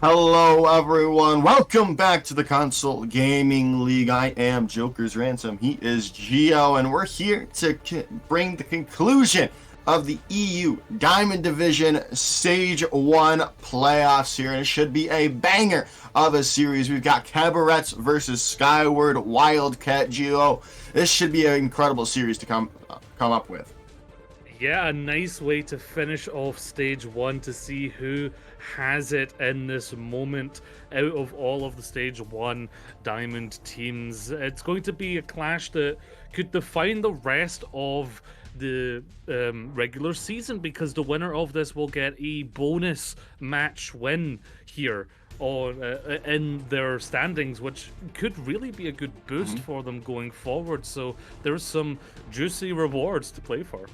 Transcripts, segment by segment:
Hello, everyone. Welcome back to the Console Gaming League. I am Joker's Ransom. He is Geo, and we're here to bring the conclusion of the EU Diamond Division Stage 1 playoffs here, and it should be a banger of a series. We've got Kabarettes versus Skyward, Wildca, Geo. This should be an incredible series to come up with. Yeah, a nice way to finish off stage 1 to see who has it in this moment out of all of the stage 1 diamond teams. It's going to be a clash that could define the rest of the regular season, because the winner of this will get a bonus match win here on in their standings, which could really be a good boost for them going forward. So there's some juicy rewards to play for.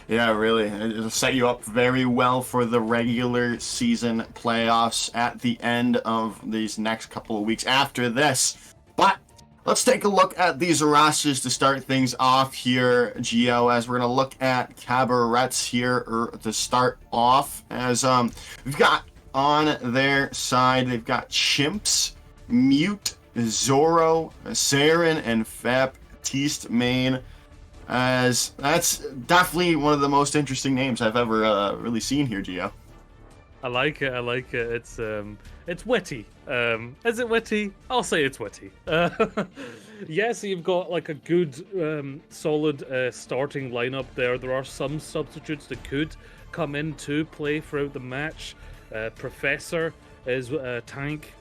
Yeah, really. It'll set you up very well for the regular season playoffs at the end of these next couple of weeks after this. But let's take a look at these rosters to start things off here, Geo, as we're going to look at Kabarettes here to start off. As we've got on their side, they've got Chimps, Mute, Zoro, Saren, and Baptiste Main. As that's definitely one of the most interesting names I've ever really seen here, Gio. I like it. I like it. It's witty. Is it witty? I'll say it's witty. Yeah, so you've got like a good, solid starting lineup there. There are some substitutes that could come into play throughout the match. Professor is a tank.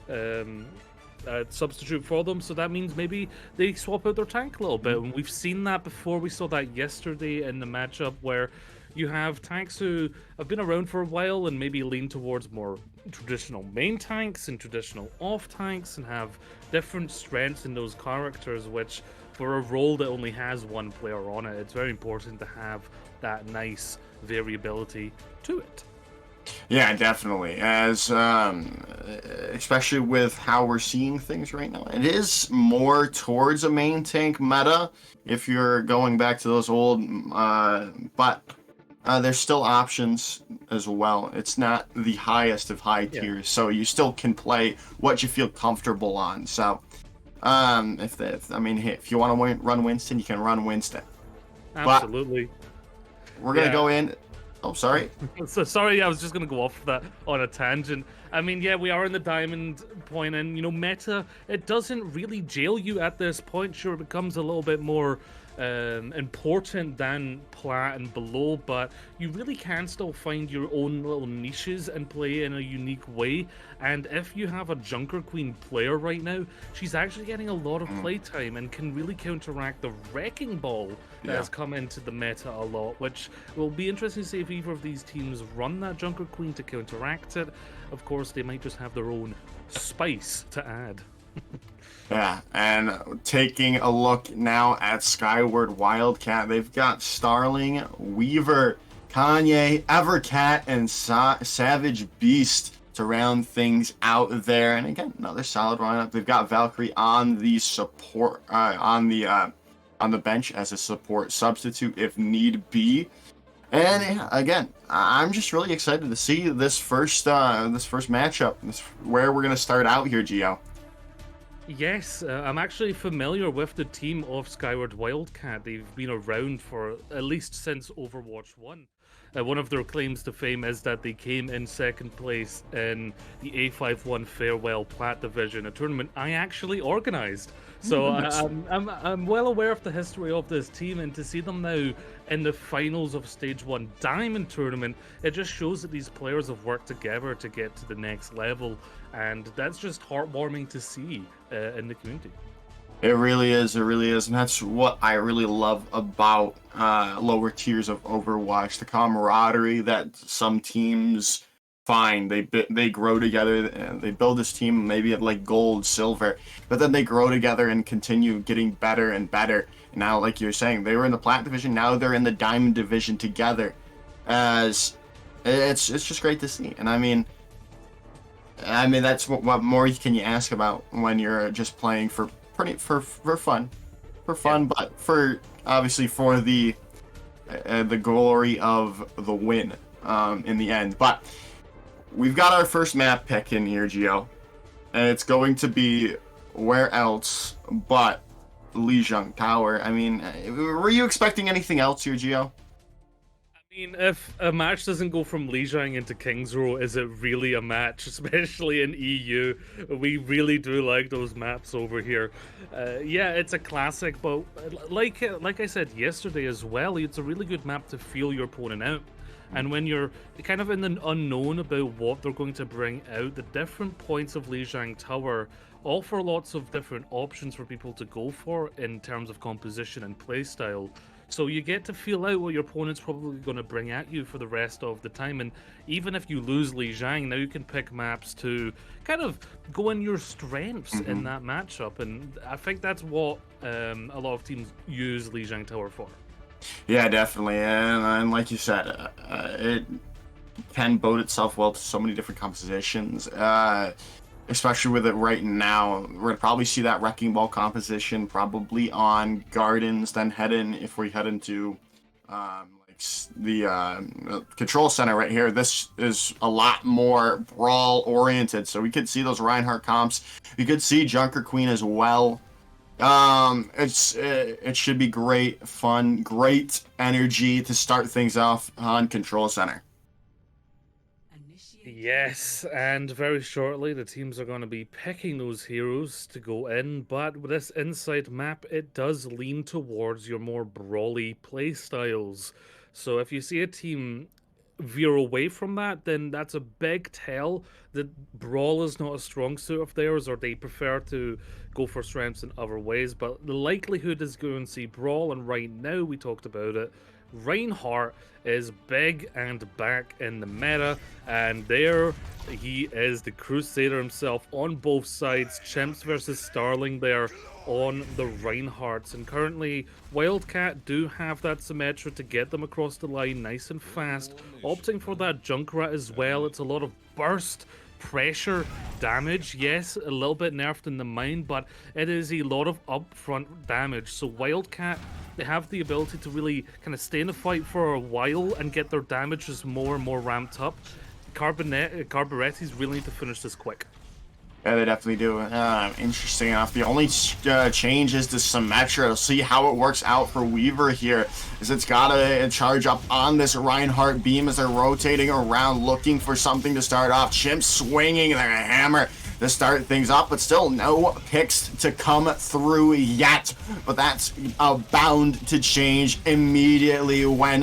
Substitute for them, so that means maybe they swap out their tank a little bit, and we've seen that before. We saw that yesterday in the matchup where you have tanks who have been around for a while and maybe lean towards more traditional main tanks and traditional off tanks and have different strengths in those characters, which for a role that only has one player on it, it's very important to have that nice variability to it. Yeah, definitely. As especially with how we're seeing things right now, it is more towards a main tank meta. If you're going back to those old, but there's still options as well. It's not the highest of high tiers, so you still can play what you feel comfortable on. So, if you want to run Winston, you can run Winston. Absolutely. But we're gonna go in. Oh, sorry. So sorry, I was just going to go off that on a tangent. I mean, yeah, we are in the diamond point, and meta, it doesn't really jail you at this point. Sure, it becomes a little bit more important than plat and below, but you really can still find your own little niches and play in a unique way. And if you have a Junker Queen player right now, she's actually getting a lot of playtime and can really counteract the Wrecking Ball that has come into the meta a lot, which will be interesting to see if either of these teams run that Junker Queen to counteract it. Of course, they might just have their own spice to add. Yeah, and taking a look now at Skyward Wildcat, they've got Starling, Weaver, Kanye, Evercat, and Savage Beast to round things out there. And again, another solid lineup. They've got Valkyrie on the support, on the bench as a support substitute if need be. And yeah, again, I'm just really excited to see this first matchup, where we're gonna start out here, Gio. Yes, I'm actually familiar with the team of Skyward Wildcat. They've been around for at least since Overwatch 1. One of their claims to fame is that they came in second place in the A51 Farewell Plat Division, a tournament I actually organized. So I'm well aware of the history of this team, and to see them now in the finals of Stage 1 Diamond Tournament, it just shows that these players have worked together to get to the next level, and that's just heartwarming to see in the community. It really is, and that's what I really love about lower tiers of Overwatch, the camaraderie that some teams find. They grow together, and they build this team maybe at like gold, silver, but then they grow together and continue getting better and better. And now, like you're saying, they were in the Plat Division, now they're in the Diamond Division together. As it's just great to see, and I mean that's what more can you ask about when you're just playing for fun, but for obviously for the glory of the win in the end. But we've got our first map pick in here, Gio. And it's going to be where else but Lijiang Tower. I mean, were you expecting anything else here, Gio? I mean, if a match doesn't go from Lijiang into King's Row, is it really a match? Especially in EU, we really do like those maps over here. Yeah, it's a classic, but like I said yesterday as well, it's a really good map to feel your opponent out. And when you're kind of in the unknown about what they're going to bring out, the different points of Lijiang Tower offer lots of different options for people to go for in terms of composition and playstyle. So you get to feel out what your opponent's probably going to bring at you for the rest of the time. And even if you lose Lijiang, now you can pick maps to kind of go in your strengths in that matchup. And I think that's what a lot of teams use Lijiang Tower for. Yeah, definitely. And like you said, it can bode itself well to so many different compositions. Especially with it right now, we're gonna probably see that Wrecking Ball composition probably on Gardens, then if we head into like the control center right here. This is a lot more brawl oriented, so we could see those Reinhardt comps. We could see Junker Queen as well. It should be great fun, great energy to start things off on control center. Yes, and very shortly the teams are going to be picking those heroes to go in, but with this inside map, it does lean towards your more brawly play styles. So if you see a team veer away from that, then that's a big tell that brawl is not a strong suit of theirs, or they prefer to go for strengths in other ways. But the likelihood is going to see brawl, and right now we talked about it. Reinhardt is big and back in the meta, and there he is, the Crusader himself on both sides. Chimps versus Starling there on the Reinhardts, and currently Wildcat do have that Symmetra to get them across the line nice and fast, opting for that Junkrat as well. It's a lot of burst pressure damage, yes, a little bit nerfed in the mine, but it is a lot of upfront damage. So Wildcat, they have the ability to really kind of stay in the fight for a while and get their damage just more and more ramped up. Kabarettes really need to finish this quick. Yeah, they definitely do. Interesting enough, the only change is the Symmetra. See how it works out for Weaver here, is it's got to charge up on this Reinhardt beam as they're rotating around, looking for something to start off. Chimp swinging their hammer to start things up, but still no picks to come through yet. But that's bound to change immediately when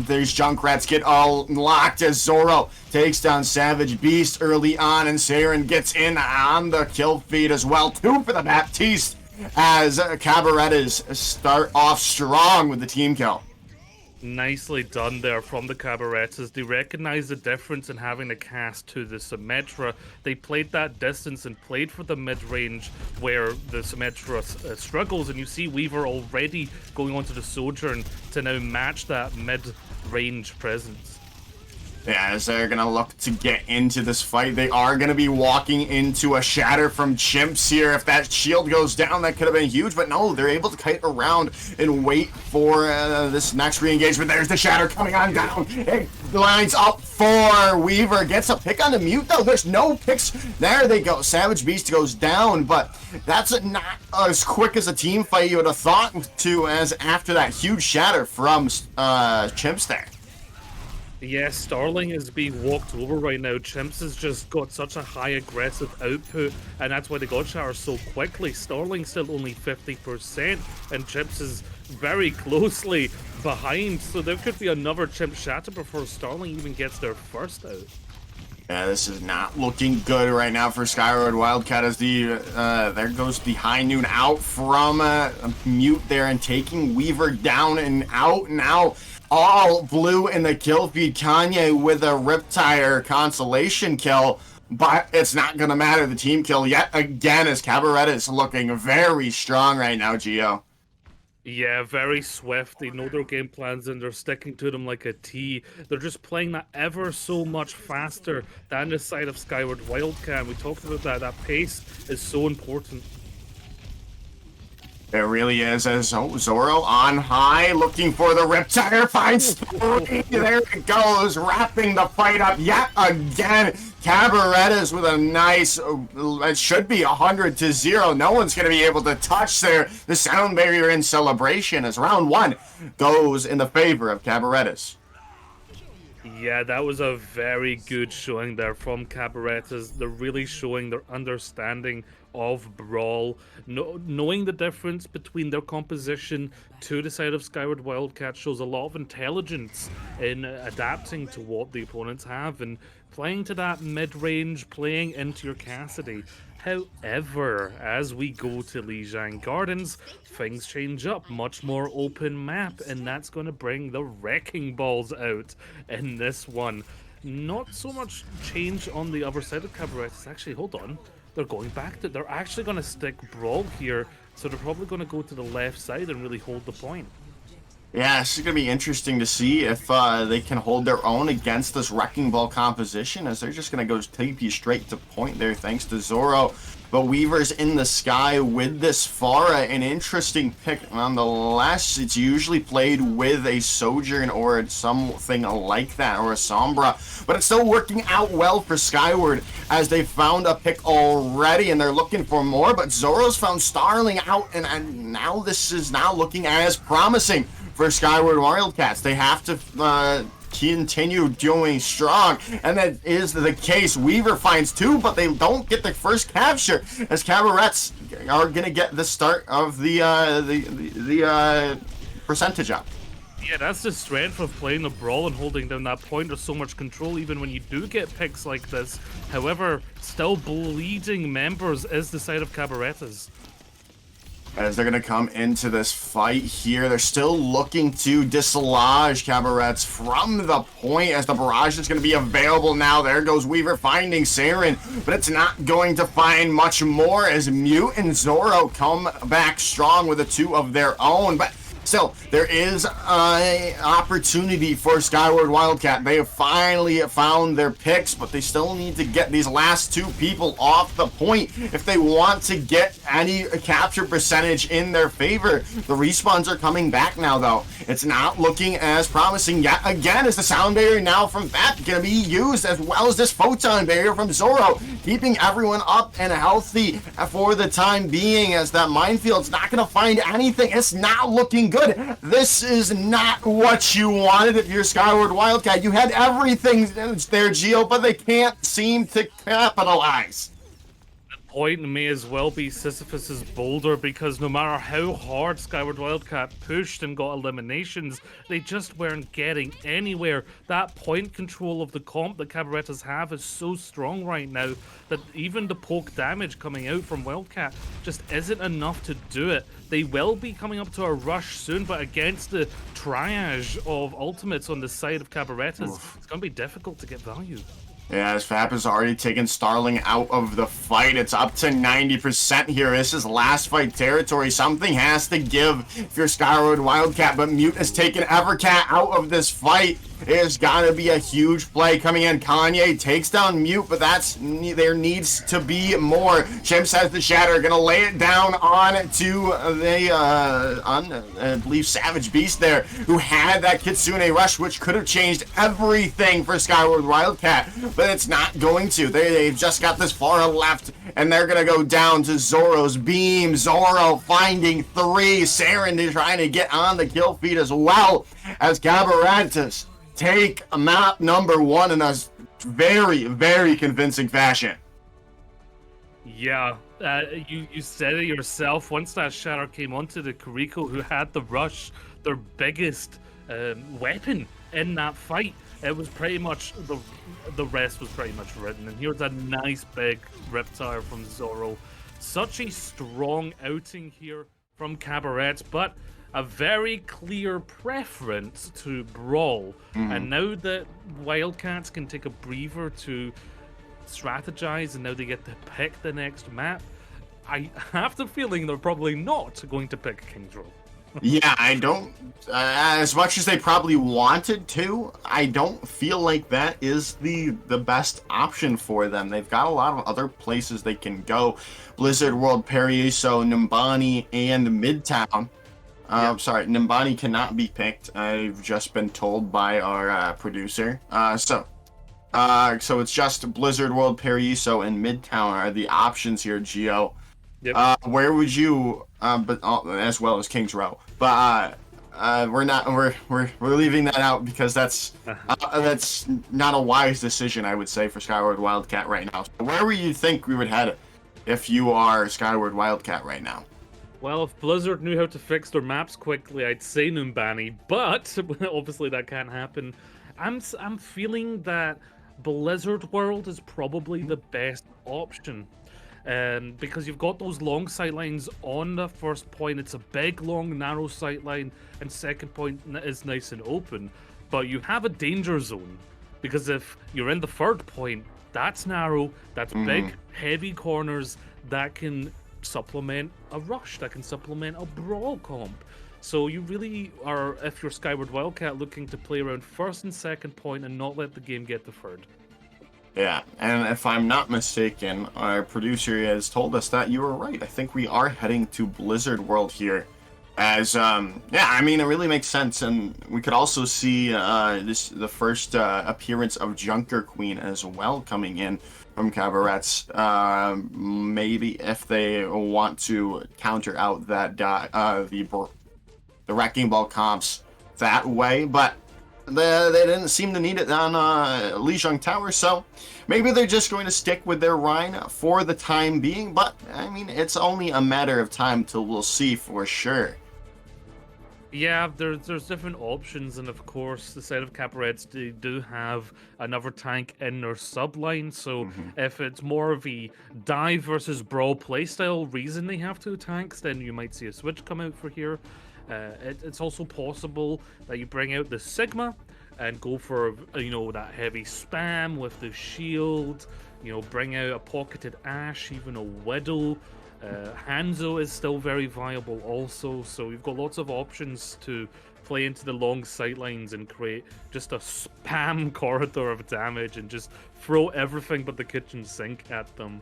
these Junkrats get all locked as Zoro takes down Savage Beast early on, and Saren gets in on the kill feed as well. 2 for the Baptiste as Kabarettes start off strong with the team kill. Nicely done there from the Kabarettes as they recognize the difference in having to cast to the Symmetra. They played that distance and played for the mid-range where the Symmetra struggles, and you see Weaver already going onto the Sojourn to now match that mid-range presence. Yeah, as they're going to look to get into this fight, they are going to be walking into a shatter from Chimps here. If that shield goes down, that could have been huge, but no, they're able to kite around and wait for this next re-engagement. There's the shatter coming on down. It lines up for Weaver. Gets a pick on the mute, though. There's no picks. There they go. Savage Beast goes down, but that's not as quick as a team fight you would have thought to, as after that huge shatter from Chimps there. Yes, Starling is being walked over right now. Chimps has just got such a high aggressive output, and that's why they got shatter so quickly. Starling's still only 50%, and Chimps is very closely behind, so there could be another Chimp shatter before Starling even gets their first out. Yeah, this is not looking good right now for Skyward. Wildcat as there goes the High Noon out from mute there and taking Weaver down and out now. All blue in the kill feed. Kanye with a Riptire consolation kill, but it's not going to matter. The team kill yet again as Kabarettes is looking very strong right now, Gio. Yeah, very swift. They know their game plans and they're sticking to them like a T. They're just playing that ever so much faster than the side of Skyward Wildcat. We talked about that. That pace is so important. It really is. As Zoro on high, looking for the Riptire, finds three. There it goes, wrapping the fight up yet again. Kabarettes with a nice, it should be 100-0. No one's going to be able to touch the sound barrier in celebration as round 1 goes in the favor of Kabarettes. Yeah, that was a very good showing there from Kabarettes. They're really showing their understanding of Brawl, knowing the difference between their composition to the side of Skyward Wildcat shows a lot of intelligence in adapting to what the opponents have and playing to that mid-range, playing into your Cassidy. However, as we go to Lijiang Gardens, things change up, much more open map, and that's going to bring the Wrecking Balls out in this one. Not so much change on the other side of Kabarettes. Actually, hold on. They're going back to... They're actually going to stick Brawl here, so they're probably going to go to the left side and really hold the point. Yeah, this is going to be interesting to see if they can hold their own against this Wrecking Ball composition, as they're just going to go TP straight to point there thanks to Zoro. But Weaver's in the sky with this Pharah, an interesting pick nonetheless. It's usually played with a Sojourn or something like that, or a Sombra. But it's still working out well for Skyward, as they found a pick already, and they're looking for more. But Zoro's found Starling out, and now this is now looking as promising for Skyward Wildcats. They have to continue doing strong, and that is the case. Weaver finds 2, but they don't get the first capture, as Kabarettes are gonna get the start of the percentage up. Yeah, that's the strength of playing the Brawl and holding down that point. There's so much control even when you do get picks like this. However, still bleeding members is the side of Kabarettes. As they're going to come into this fight here, they're still looking to dislodge Kabarettes from the point, as the barrage is going to be available now. There goes Weaver finding Saren, but it's not going to find much more, as Mute and Zoro come back strong with a 2 of their own. But still, there is an opportunity for Skyward Wildcat. They have finally found their picks, but they still need to get these last 2 people off the point if they want to get any capture percentage in their favor. The respawns are coming back now, though. It's not looking as promising yet again, as the sound barrier now from that going to be used, as well as this photon barrier from Zoro, keeping everyone up and healthy for the time being, as that minefield's not going to find anything. It's not looking good. This is not what you wanted if you're Skyward Wildcat. You had everything there, Geo, but they can't seem to capitalize. The point may as well be Sisyphus's boulder, because no matter how hard Skyward Wildcat pushed and got eliminations, they just weren't getting anywhere. That point control of the comp that Kabarettes have is so strong right now that even the poke damage coming out from Wildcat just isn't enough to do it. They will be coming up to a rush soon, but against the triage of ultimates on the side of Kabarettes, it's going to be difficult to get value. Yeah, as Fap has already taken Starling out of the fight. It's up to 90% here. This is last fight territory. Something has to give if you're Skyward Wildcat, but Mute has taken Evercat out of this fight. There's gotta be a huge play coming in. Kanye takes down Mute, but there needs to be more. Chimps has the Shatter, gonna lay it down on to the I believe Savage Beast there, who had that Kitsune Rush, which could have changed everything for Skyward Wildcat, but it's not going to. They've just got this far left, and they're gonna go down to Zoro's beam. Zoro finding 3. Saren trying to get on the kill feed as well, as Kabarettes take map number 1 in a very, very convincing fashion. Yeah, you said it yourself. Once that Shatter came onto the Kuriko, who had the rush, their biggest weapon in that fight, it was pretty much the rest was pretty much written. And here's a nice big Riptire from Zoro. Such a strong outing here from Kabarettes, but a very clear preference to Brawl. And now that Wildcats can take a breather to strategize, and now they get to pick the next map, I have the feeling they're probably not going to pick King's Row. Yeah, I don't. As much as they probably wanted to, I don't feel like that is the best option for them. They've got a lot of other places they can go. Blizzard World, Paraiso, Nimbani, and Midtown. Yeah. Sorry, Nimbani cannot be picked. I've just been told by our producer. So it's just Blizzard World, Paraiso, and Midtown are the options here, Geo. Yep. Where would you, but as well as Kings Row, but we're not we're leaving that out because that's not a wise decision, I would say, for Skyward Wildcat right now. So where would you think we would head if you are Skyward Wildcat right now? Well, if Blizzard knew how to fix their maps quickly, I'd say Numbani, but obviously that can't happen. I'm feeling that Blizzard World is probably the best option. Because you've got those long sightlines on the first point. It's a big, long, narrow sightline, and second point is nice and open. But you have a danger zone, because if you're in the third point, that's narrow, that's big, heavy corners, that can supplement a rush, that can supplement a brawl comp. So you really are, if you're Skyward Wildcat, looking to play around first and second point and not let the game get to third. Yeah, and if I'm not mistaken, our producer has told us that you were right. I think we are heading to Blizzard World here. As, yeah, I mean, it really makes sense. And we could also see the first appearance of Junker Queen as well coming in from Kabarettes. Maybe if they want to counter out that the Wrecking Ball comps that way. But they didn't seem to need it on Lijiang Tower, so maybe they're just going to stick with their Rhine for the time being, but, I mean, it's only a matter of time till we'll see for sure. Yeah, there's different options, and of course, the side of Cabarets do have another tank in their subline, so if it's more of a dive versus brawl playstyle reason they have two tanks, then you might see a switch come out for here. It's also possible that you bring out the Sigma and go for, that heavy spam with the shield, bring out a pocketed Ash, even a Widow. Hanzo is still very viable also, so you've got lots of options to play into the long sightlines and create just a spam corridor of damage and just throw everything but the kitchen sink at them.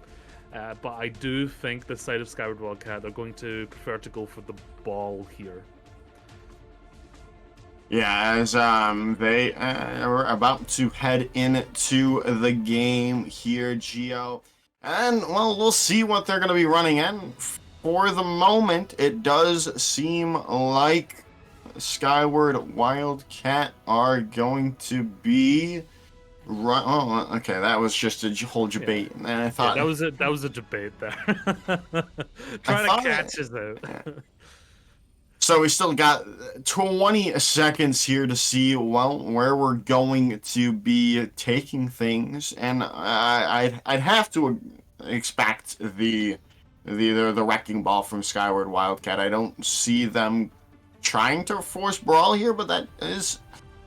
But I do think the side of Skyward Wildcat are going to prefer to go for the ball here. Yeah, as they are about to head into the game here, Geo. And, well, we'll see what they're going to be running in. For the moment, it does seem like Skyward Wildcat are going to be... Oh, okay, that was just a whole debate. And I thought... Yeah, that was a debate there. Trying to catch us out. Yeah. So we still got 20 seconds here to see, well, where we're going to be taking things, and I'd have to expect the Wrecking Ball from Skyward Wildcat. I don't see them trying to force brawl here, but that is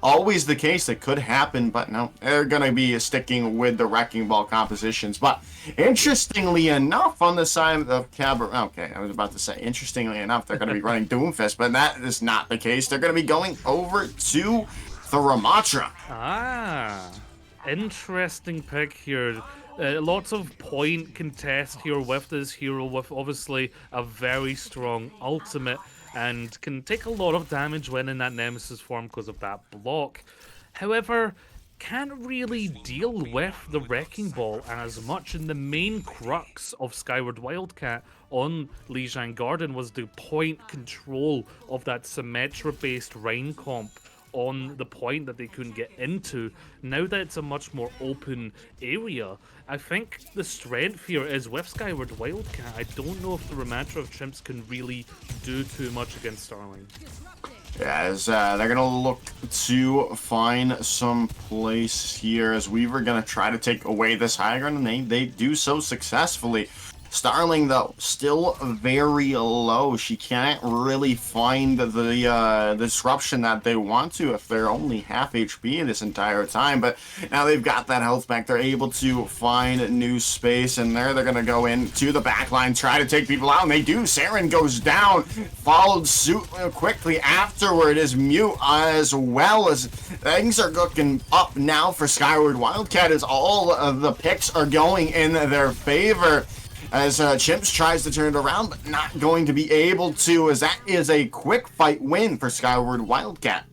always the case. It could happen, but no, they're going to be sticking with the Wrecking Ball compositions. But interestingly enough, on the side of Cabaret, okay, I was about to say, interestingly enough, they're going to be running Doomfist, but that is not the case. They're going to be going over to the Ramatra. Ah, interesting pick here. Lots of point contest here with this hero, with obviously a very strong ultimate, and can take a lot of damage when in that Nemesis form because of that block. However, can't really deal with the Wrecking Ball as much, and the main crux of Skyward Wildcat on Lijiang Garden was the point control of that Symmetra-based Rhine comp on the point that they couldn't get into. Now that it's a much more open area, I think the strength here is with Skyward Wildcat. I don't know if the Ramatra of Chimps can really do too much against Starling. Yeah, as they're going to look to find some place here, as Weaver going to try to take away this high ground, and they do so successfully. Starling, though, still very low. She can't really find the disruption that they want to if they're only half HP this entire time. But now they've got that health back. They're able to find new space, and they're going to go into the backline, try to take people out, and they do. Saren goes down, followed suit quickly afterward as Mute, as well as things are looking up now for Skyward Wildcat as all of the picks are going in their favor. As Chimps tries to turn it around, but not going to be able to, as that is a quick fight win for Skyward Wildcat.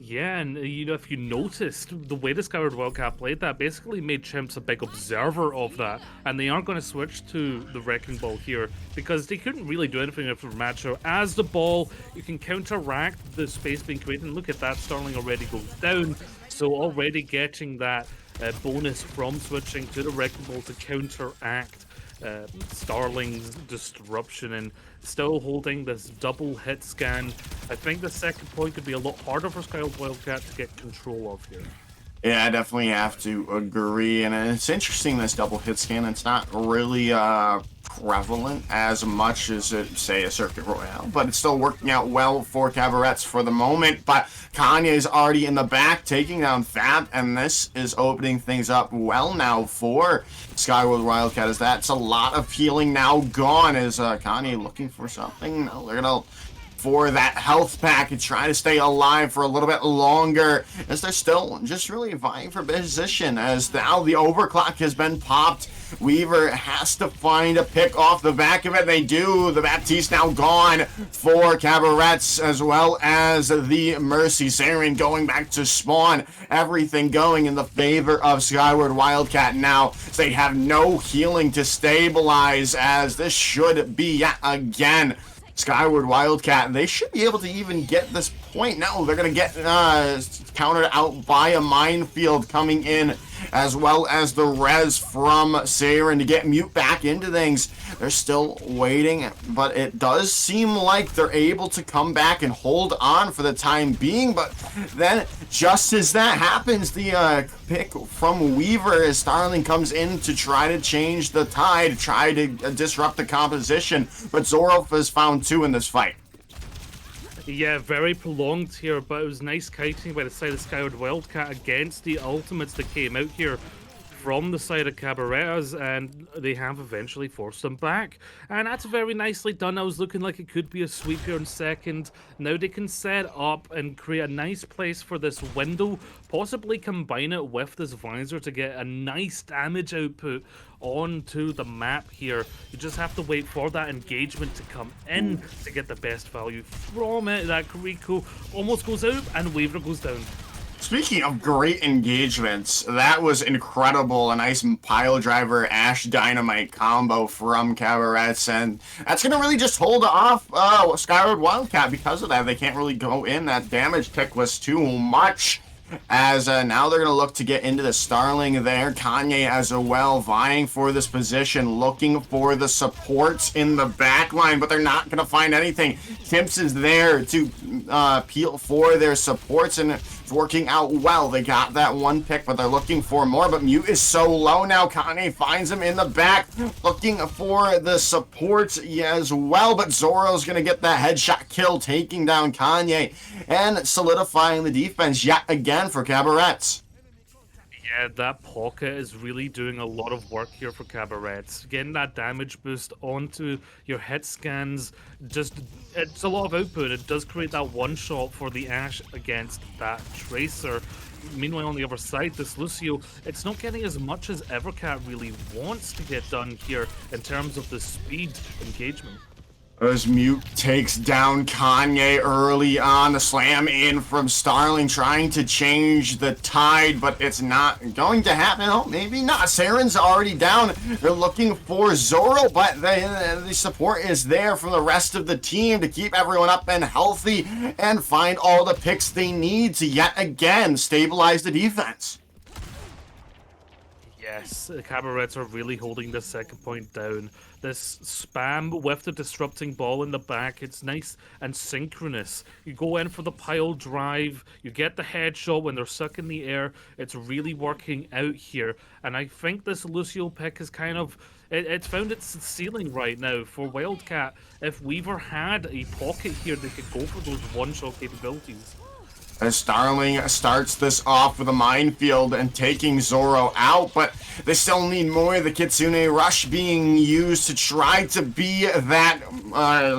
Yeah, and you know, if you noticed, the way the Skyward Wildcat played that basically made Chimps a big observer of that, and they aren't going to switch to the Wrecking Ball here because they couldn't really do anything after the match. So as the ball, you can counteract the space being created, and look at that, Starling already goes down, so already getting that bonus from switching to the Wrecking Ball to counteract Starling's disruption, and still holding this double hit scan. I think the second point could be a lot harder for Skyward Wildcat to get control of here. Yeah, I definitely have to agree, and it's interesting, this double hit scan. It's not really prevalent as much as, say, a Circuit Royale, but it's still working out well for Kabarettes for the moment. But Kanye's already in the back, taking down Fab, and this is opening things up well now for Skyward Wildcat, as that's a lot of healing now gone. Is Kanye looking for something? No, they're gonna for that health pack and try to stay alive for a little bit longer, as they're still just really vying for position, as now the overclock has been popped. Weaver has to find a pick off the back of it. They do. The Baptiste now gone for Kabarettes, as well as the Mercy. Saren going back to spawn. Everything going in the favor of Skyward Wildcat now. They have no healing to stabilize, as this should be yet again Skyward Wildcat. They should be able to even get this point. No, they're going to get countered out by a minefield coming in, as well as the res from Saren to get Mute back into things. They're still waiting, but it does seem like they're able to come back and hold on for the time being. But then, just as that happens, the pick from Weaver as Starling comes in to try to change the tide, try to disrupt the composition, but Zorov has found two in this fight. Yeah, very prolonged here, but it was nice kiting by the side of Skyward Wildcat against the ultimates that came out here from the side of Kabarettes, and they have eventually forced them back. And that's very nicely done. I was looking like it could be a sweep here in second. Now they can set up and create a nice place for this window, possibly combine it with this visor to get a nice damage output onto the map here. You just have to wait for that engagement to come in to get the best value from it. That Rico almost goes out and Weaver goes down. Speaking of great engagements, that was incredible. A nice pile driver Ash Dynamite combo from Kabarettes, and that's going to really just hold off Skyward Wildcat. Because of that, they can't really go in. That damage pick was too much. As now they're going to look to get into the Starling there. Kanye as well, vying for this position, looking for the supports in the back line, but they're not going to find anything. Timps is there to peel for their supports, and it's working out well. They got that one pick, but they're looking for more. But Mute is so low now. Kanye finds him in the back, looking for the supports as well. But Zoro's going to get that headshot kill, taking down Kanye and solidifying the defense yet again for Kabarettes. Yeah, that pocket is really doing a lot of work here for Kabarettes. Getting that damage boost onto your hit scans, it's a lot of output. It does create that one shot for the Ash against that Tracer. Meanwhile, on the other side, this Lucio, it's not getting as much as Evercat really wants to get done here in terms of the speed engagement. As Mute takes down Kanye early on, the slam in from Starling, trying to change the tide, but it's not going to happen. Oh, maybe not. Saren's already down. They're looking for Zoro, but the support is there from the rest of the team to keep everyone up and healthy and find all the picks they need to yet again stabilize the defense. Yes, the Kabarettes are really holding the second point down. This spam with the disrupting ball in the back, it's nice and synchronous. You go in for the pile drive, you get the headshot when they're stuck in the air. It's really working out here. And I think this Lucio pick is kind of, it's found its ceiling right now for Wildcat. If Weaver had a pocket here, they could go for those one-shot capabilities. As Starling starts this off with a minefield and taking Zoro out, but they still need more. The Kitsune Rush being used to try to be that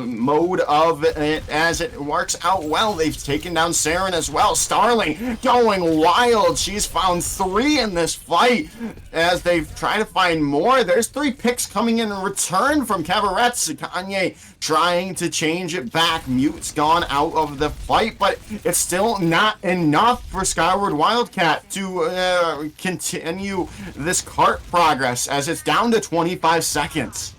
mode of it as it works out well. They've taken down Saren as well. Starling going wild. She's found 3 in this fight as they try to find more. There's 3 picks coming in return from Kabarettes. Kanye trying to change it back. Mute's gone out of the fight, but it's still not enough for Skyward Wildcat to continue this cart progress as it's down to 25 seconds.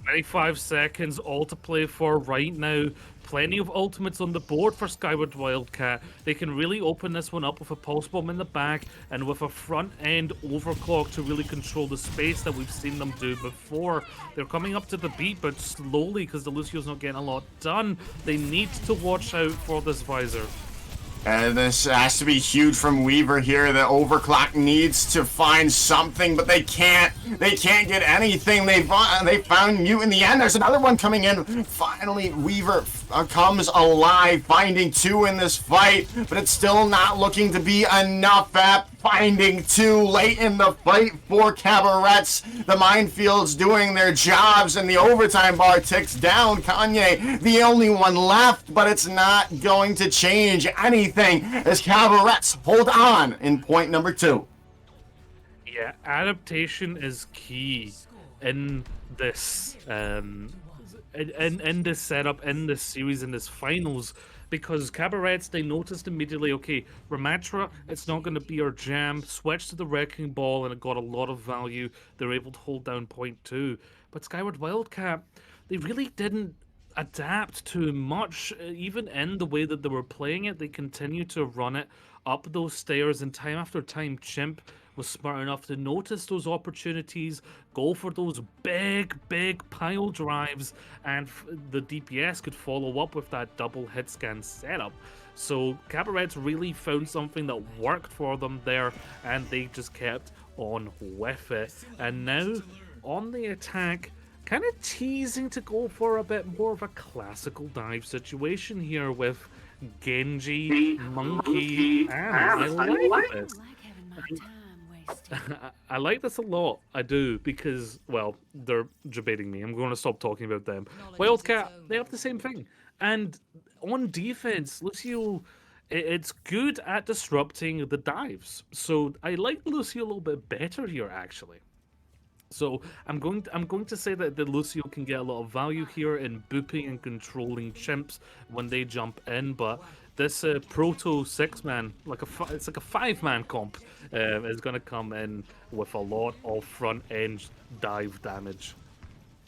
25 seconds, all to play for right now. Plenty of ultimates on the board for Skyward Wildcat. They can really open this one up with a pulse bomb in the back and with a front end overclock to really control the space that we've seen them do before. They're coming up to the beat, but slowly because the Lucio's not getting a lot done. They need to watch out for this visor. And this has to be huge from Weaver here. The overclock needs to find something, but they can't. They can't get anything. They found Mute in the end. There's another one coming in. Finally, Weaver comes alive, finding 2 in this fight, but it's still not looking to be enough at finding 2 late in the fight for Kabarettes. The minefields doing their jobs, and the overtime bar ticks down. Kanye, the only one left, but it's not going to change anything as Kabarettes hold on in point number 2. Yeah, adaptation is key in this in this setup, in this series, in this finals, because Kabarettes, they noticed immediately, okay, Ramatra, it's not going to be our jam. Switch to the Wrecking Ball, and it got a lot of value. They're able to hold down point 2. But Skyward Wildcat, they really didn't adapt too much, even in the way that they were playing it. They continued to run it up those stairs, and time after time, Chimp was smart enough to notice those opportunities, go for those big pile drives, and the DPS could follow up with that double hit scan setup. So Kabarettes really found something that worked for them there, and they just kept on with it. And now, on the attack, kind of teasing to go for a bit more of a classical dive situation here with Genji, Monkey, and I like this. I like this a lot. I do, because, well, they're debating me. I'm going to stop talking about them. Wildcat, they have the same thing. And on defense, Lucio, it's good at disrupting the dives. So I like Lucio a little bit better here, actually. So I'm going to say that the Lucio can get a lot of value here in booping and controlling chimps when they jump in, but this proto 6-man, it's like a 5-man comp, is going to come in with a lot of front end dive damage.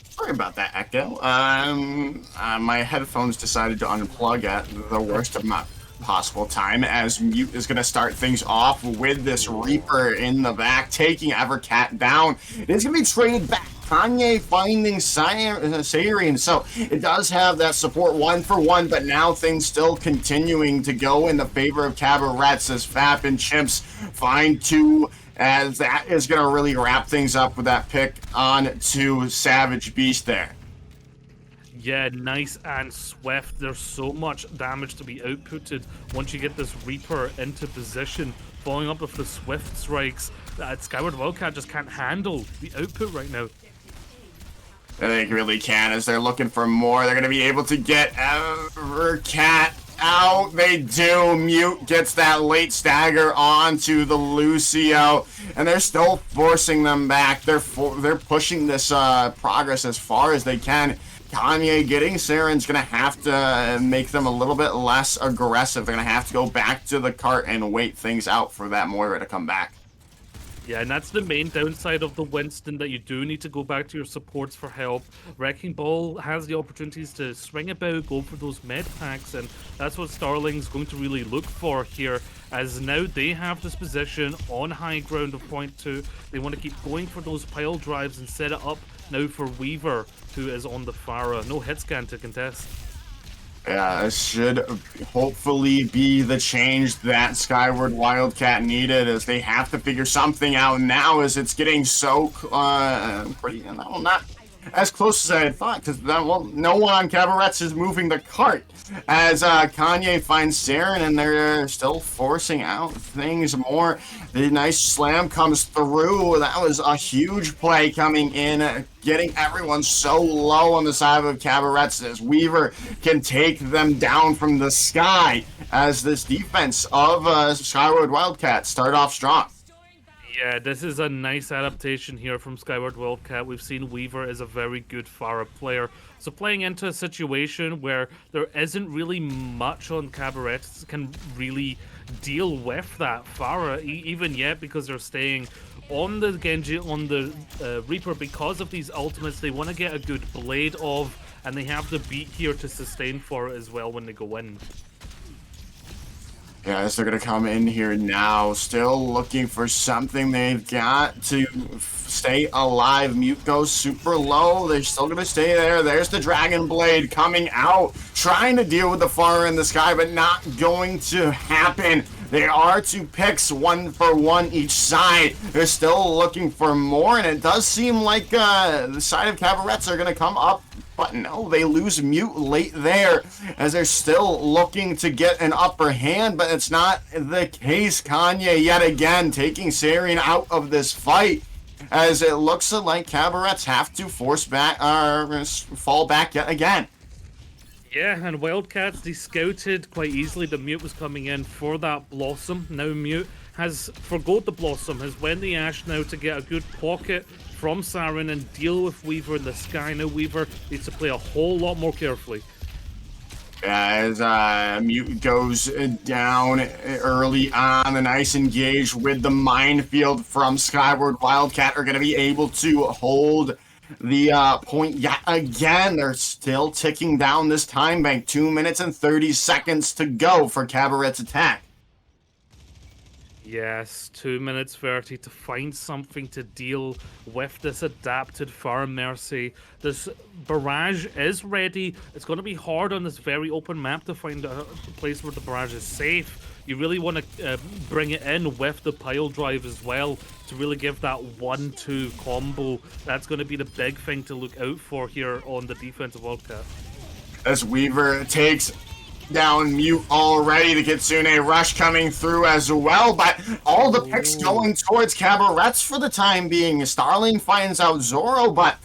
Sorry about that, Echo. My headphones decided to unplug at the worst of my possible time, as Mute is going to start things off with this Reaper in the back, taking Evercat down. It's going to be traded back. Kanye finding Sarian, so it does have that support 1-for-1, but now things still continuing to go in the favor of Kabarettes as Fap and Chimps find 2, as that is going to really wrap things up with that pick on to Savage Beast there. Yeah, nice and swift. There's so much damage to be outputted once you get this Reaper into position, following up with the swift strikes that Skyward Wildcat just can't handle the output right now. They really can, as they're looking for more. They're going to be able to get Evercat out. They do. Mute gets that late stagger onto the Lucio, and they're still forcing them back. They're pushing this progress as far as they can. Kanye getting Saren's going to have to make them a little bit less aggressive. They're going to have to go back to the cart and wait things out for that Moira to come back. Yeah, and that's the main downside of the Winston, that you do need to go back to your supports for help. Wrecking Ball has the opportunities to swing about, go for those med packs, and that's what Starling's going to really look for here, as now they have this position on high ground of point 2. They want to keep going for those pile drives and set it up now for Weaver, who is on the Pharah. No hit scan to contest. Yeah, it should hopefully be the change that Skyward Wildcat needed, as they have to figure something out now, as it's getting so pretty, well, not as close as I had thought, because well, no one on Kabarettes is moving the cart, as Kanye finds Saren, and they're still forcing out things more. The nice slam comes through. That was a huge play coming in, getting everyone so low on the side of Kabarettes, as Weaver can take them down from the sky, as this defense of Skyward Wildcat start off strong. Yeah, this is a nice adaptation here from Skyward Wildcat. We've seen Weaver is a very good Pharah player. So playing into a situation where there isn't really much on Kabarettes can really deal with that Pharah even yet, because they're staying on the Genji, on the Reaper, because of these ultimates. They want to get a good blade of, and they have the beat here to sustain for it as well when they go in. Yeah, as they're going to come in here now, still looking for something. They've got to stay alive. Mute goes super low. They're still going to stay there. There's the Dragon Blade coming out, trying to deal with the Pharah in the sky, but not going to happen. There are 2 picks, 1 for 1 each side. They're still looking for more, and it does seem like the side of Kabarettes are going to come up. But no, they lose Mute late there, as they're still looking to get an upper hand, but it's not the case. Kanye yet again taking Saren out of this fight, as it looks like Kabarettes have to force back, fall back yet again. Yeah, and Wildcats, they scouted quite easily the Mute was coming in for that Blossom. Now Mute has forgot the Blossom, has went the Ash now to get a good pocket from Saren and deal with Weaver in the sky. Now Weaver needs to play a whole lot more carefully. As Mute goes down early on, a nice engage with the minefield from Skyward Wildcat are going to be able to hold the point yet again. They're still ticking down this time bank. 2 minutes and 30 seconds to go for Kabarett's attack. Yes, 2 minutes 30 to find something to deal with this adapted Pharah Mercy. This barrage is ready. It's going to be hard on this very open map to find a place where the barrage is safe. You really want to bring it in with the pile drive as well to really give that 1-2 combo. That's going to be the big thing to look out for here on the defensive Wildcat. As Weaver takes down Mute already, the Kitsune rush coming through as well, but all the picks going towards Kabarettes for the time being. Starling finds out Zoro, but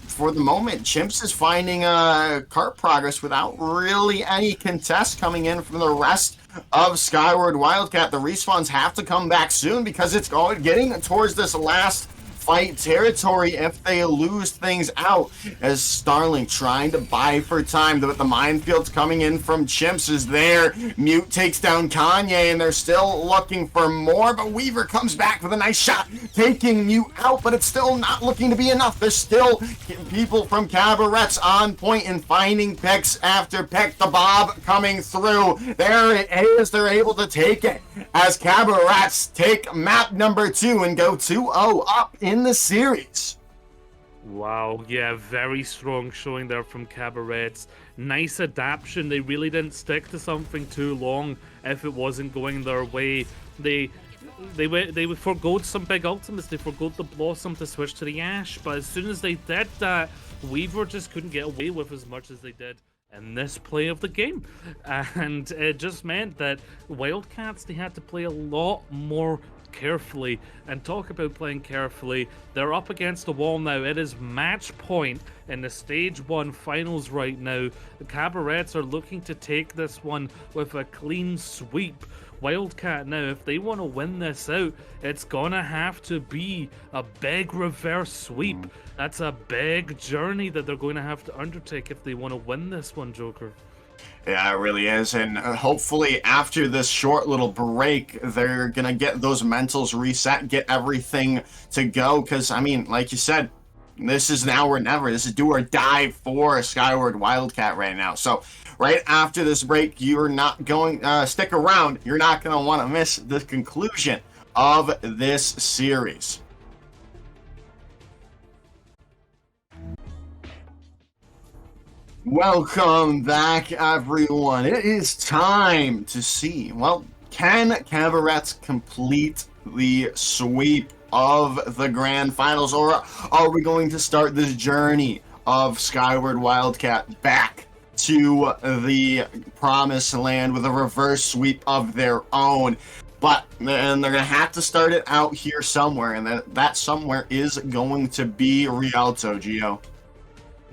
for the moment, Chimps is finding cart progress without really any contest coming in from the rest of Skyward Wildcat. The respawns have to come back soon, because it's getting towards this last fight territory if they lose things out, as Starling trying to buy for time, but the minefields coming in from Chimps is there. Mute takes down Kanye, and they're still looking for more, but Weaver comes back with a nice shot, taking Mute out, but it's still not looking to be enough. There's still people from Kabarettes on point and finding picks after pick. The Bob coming through. There it is. They're able to take it, as Kabarettes take map number 2 and go 2-0 up in the series. Wow, yeah, very strong showing there from Kabarettes. Nice adaptation. They really didn't stick to something too long if it wasn't going their way. They forgot some big ultimates. They forgot the Blossom to switch to the Ash, but as soon as they did that, Weaver just couldn't get away with as much as they did in this play of the game, and it just meant that Wildcats, they had to play a lot more carefully. And talk about playing carefully, they're up against the wall now. It is match point in the stage 1 finals right now. The Kabarettes are looking to take this one with a clean sweep. Wildcat now, if they want to win this out, it's gonna have to be a big reverse sweep. That's a big journey that they're going to have to undertake if they want to win this one, Joker. Yeah, it really is. And hopefully, after this short little break, they're going to get those mentals reset, get everything to go. Because, I mean, like you said, this is now or never. This is do or die for Skyward Wildcat right now. So, right after this break, you're not going, stick around. You're not going to want to miss the conclusion of this series. Welcome back, everyone. It is time to see, well, can Kabarettes complete the sweep of the grand finals, or are we going to start this journey of Skyward Wildcat back to the promised land with a reverse sweep of their own? But and they're going to have to start it out here somewhere, and that somewhere is going to be Rialto, Gio.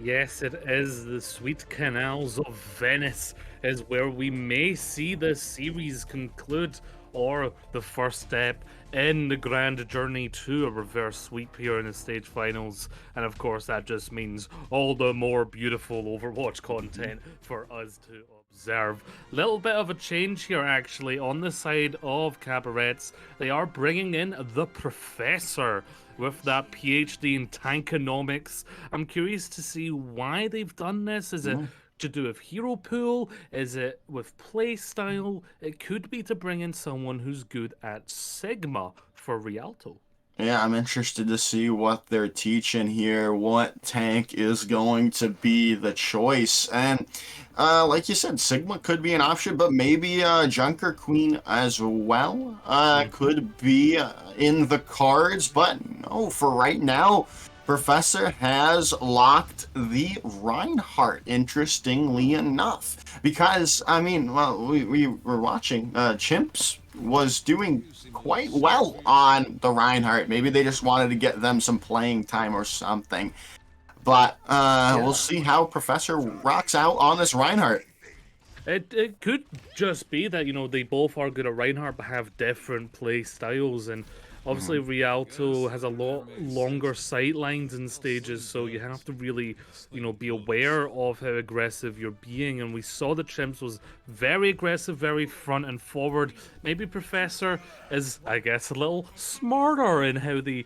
Yes, it is. The sweet canals of Venice is where we may see this series conclude, or the first step in the grand journey to a reverse sweep here in the stage finals. And of course, that just means all the more beautiful Overwatch content for us to observe. Little bit of a change here, actually, on the side of Kabarettes. They are bringing in the Professor with that PhD in tankonomics. I'm curious to see why they've done this. Is it to do with hero pool? Is it with play style? It could be to bring in someone who's good at Sigma for Rialto. Yeah, I'm interested to see what they're teaching here, what tank is going to be the choice. And like you said, Sigma could be an option, but maybe Junker Queen as well could be in the cards. But no, for right now, Professor has locked the Reinhardt, interestingly enough. Because, I mean, well, we were watching Chimps was doing quite well on the Reinhardt. Maybe they just wanted to get them some playing time or something. But we'll see how Professor rocks out on this Reinhardt. It could just be that, you know, they both are good at Reinhardt but have different play styles, and obviously Rialto has a lot longer sight lines and stages, so you have to really, you know, be aware of how aggressive you're being. And we saw the Chimps was very aggressive, very front and forward. Maybe Professor is, I guess, a little smarter in how they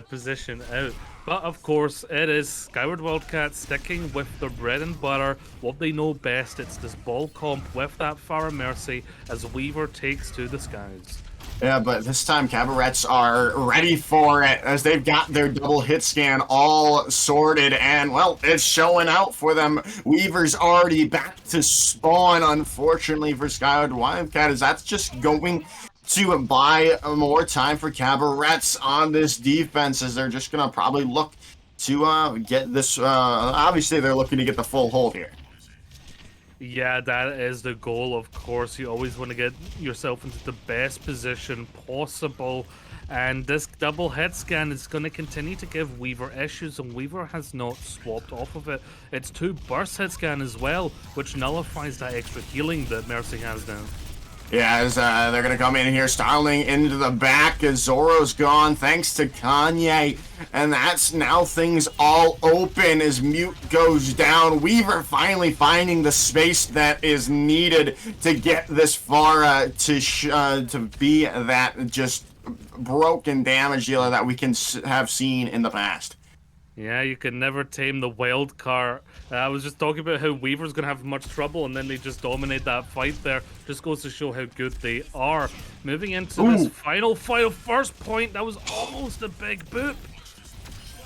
position out. But of course, it is Skyward Wildcat sticking with their bread and butter, what they know best. It's this ball comp with that Farah Mercy as Weaver takes to the skies. Yeah, but this time Kabarettes are ready for it as they've got their double hit scan all sorted, and well, it's showing out for them. Weaver's already back to spawn, unfortunately for Skyward Wildcat, as that's just going to buy more time for Kabarettes on this defense, as they're just gonna probably look to get this. Obviously, they're looking to get the full hold here. Yeah, that is the goal, of course. You always want to get yourself into the best position possible. And this double head scan is going to continue to give Weaver issues, and Weaver has not swapped off of it. It's 2 burst head scan as well, which nullifies that extra healing that Mercy has now. Yeah, as they're going to come in here, Starling into the back as Zoro's gone thanks to Kanye. And that's now things all open as Mute goes down. Weaver finally finding the space that is needed to get this far to be that just broken damage dealer that we can have seen in the past. Yeah, you can never tame the Wildca. I was just talking about how Weaver's going to have much trouble, and then they just dominate that fight there. Just goes to show how good they are. Moving into this final first point, that was almost a big boop.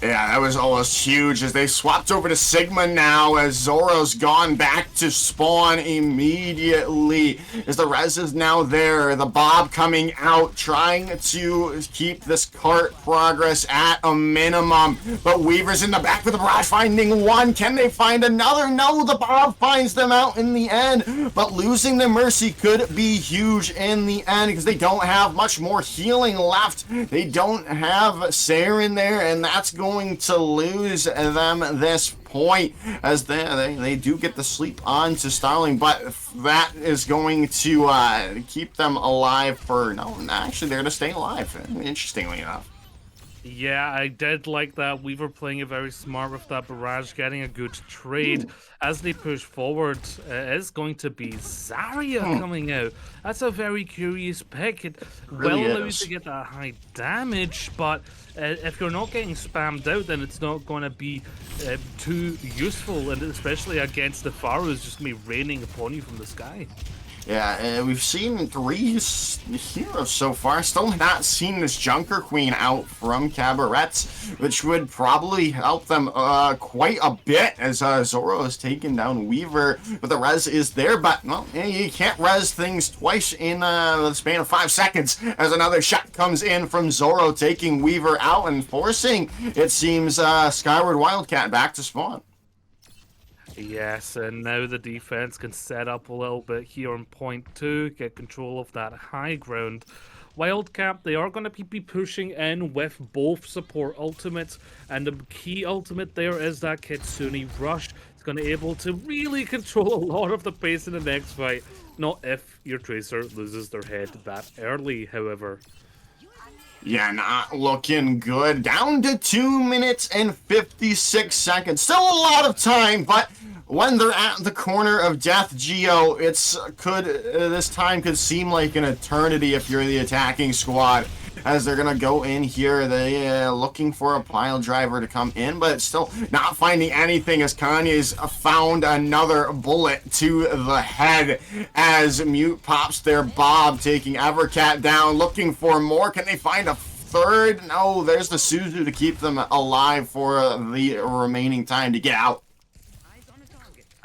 Yeah, that was almost huge as they swapped over to Sigma now as Zoro's gone back to spawn immediately. As the res is now there, the Bob coming out, trying to keep this cart progress at a minimum. But Weaver's in the back with the barrage, finding one. Can they find another? No, the Bob finds them out in the end. But losing the Mercy could be huge in the end because they don't have much more healing left. They don't have Saren there, and that's going to lose them this point as they do get the sleep on to Starling, but that is going to keep them alive for no, actually they're going to stay alive, interestingly enough. Yeah, I did like that. Weaver playing it very smart with that barrage, getting a good trade. As they push forward, is going to be Zarya Hmm, coming out. That's a very curious pick. It really will allow you to is. get that high damage, but if you're not getting spammed out, then it's not going to be too useful, and especially against the Pharaohs just going to be raining upon you from the sky. Yeah, we've seen three heroes so far. Still not seen this Junker Queen out from Kabarettes, which would probably help them quite a bit as Zoro is taking down Weaver. But the res is there, but well, you can't res things twice in the span of 5 seconds as another shot comes in from Zoro, taking Weaver out and forcing, it seems, Skyward Wildcat back to spawn. Yes, and now the defense can set up a little bit here on point two, get control of that high ground. Wildcat, they are going to be pushing in with both support ultimates, and the key ultimate there is that Kitsune Rush. It's going to be able to really control a lot of the pace in the next fight. Not if your Tracer loses their head that early, however. Yeah, not looking good. Down to 2 minutes and 56 seconds. Still a lot of time, but when they're at the corner of death, Geo, this time could seem like an eternity if you're the attacking squad. As they're gonna go in here, they looking for a pile driver to come in, but still not finding anything as Kanye's found another bullet to the head as Mute pops their Bob, taking Evercat down, looking for more. Can they find a third? No, there's the Suzu to keep them alive for the remaining time to get out.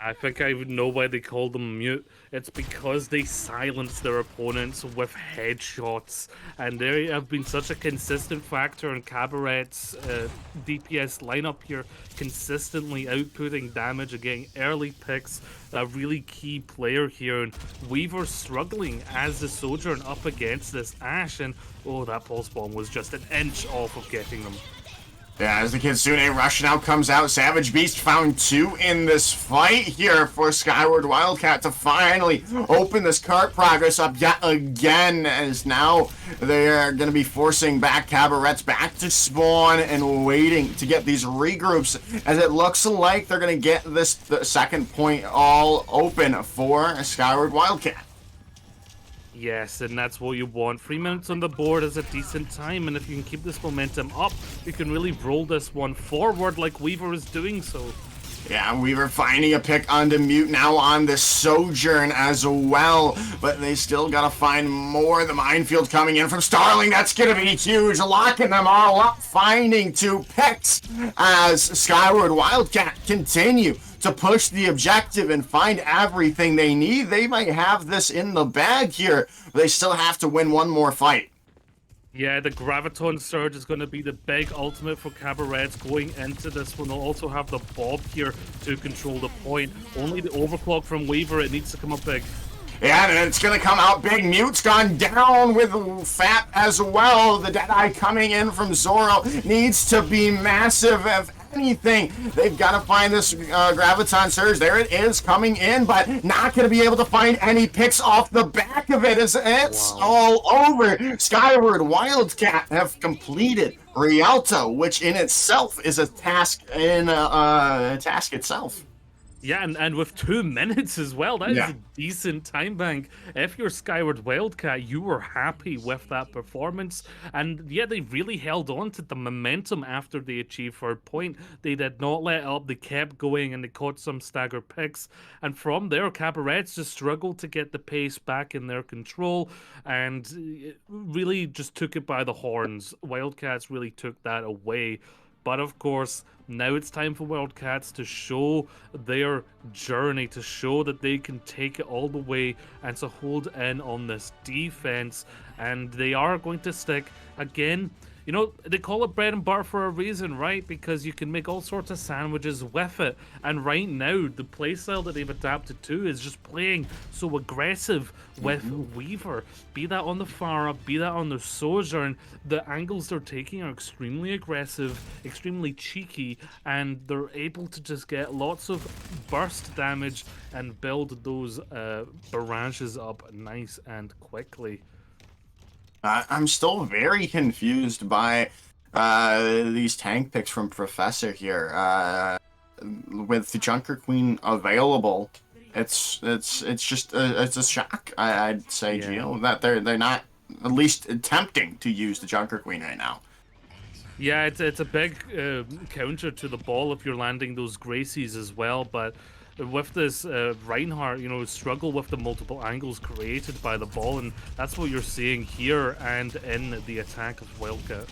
I think I would know why they call them mute. It's because they silence their opponents with headshots, and they have been such a consistent factor in Kabaret's DPS lineup here, consistently outputting damage and getting early picks. A really key player here, and Weaver struggling as the Sojourn up against this Ashe, and oh, that pulse bomb was just an inch off of getting them. Yeah, as the Kitsune Rush now comes out, Savage Beast found 2 in this fight here for Skyward Wildcat to finally open this cart progress up yet again, as now they are going to be forcing back Kabarettes back to spawn and waiting to get these regroups, as it looks like they're going to get this the second point all open for Skyward Wildcat. Yes, and that's what you want. 3 minutes on the board is a decent time, and if you can keep this momentum up, you can really roll this one forward like Weaver is doing so. Yeah, Weaver finding a pick onto Mute now on the Sojourn as well, but they still gotta find more. The minefield coming in from Starling, that's gonna be huge, locking them all up, finding 2 picks as Skyward Wildcat continue to push the objective and find everything they need. They might have this in the bag here, but they still have to win one more fight. Yeah, the Graviton Surge is going to be the big ultimate for Kabarettes going into this one. They'll also have the Bob here to control the point. Only the overclock from Weaver, it needs to come up big. Yeah, and it's gonna come out big. Mute's gone down with Fat as well. The Deadeye coming in from Zoro needs to be massive. If anything, they've got to find this Graviton Surge. There it is coming in, but not going to be able to find any picks off the back of it as it's all over. Skyward Wildcat have completed Rialto, which in itself is a task in a task itself. Yeah, and with 2 minutes as well, that is Yeah. a decent time bank. If you're Skyward Wildcat, you were happy with that performance. And yeah, they really held on to the momentum after they achieved third point. They did not let up, they kept going, and they caught some stagger picks. And from there, Kabarettes just struggled to get the pace back in their control, and really just took it by the horns. Wildcats really took that away. But of course, now it's time for Wildcats to show their journey, to show that they can take it all the way and to hold in on this defense. And they are going to stick again. You know, they call it bread and butter for a reason, right? Because you can make all sorts of sandwiches with it. And right now, the playstyle that they've adapted to is just playing so aggressive with Weaver. Be that on the Pharah, be that on the Sojourn. The angles they're taking are extremely aggressive, extremely cheeky, and they're able to just get lots of burst damage and build those barrages up nice and quickly. I'm still very confused by These tank picks from Professor here. With the Junker Queen available, it's just it's a shock. I'd say, Yeah. Gio, that they're not at least attempting to use the Junker Queen right now. Yeah, it's a big counter to the ball if you're landing those Gracies as well. But with this Reinhardt, struggle with the multiple angles created by the ball, and that's what you're seeing here and in the attack of Wildca.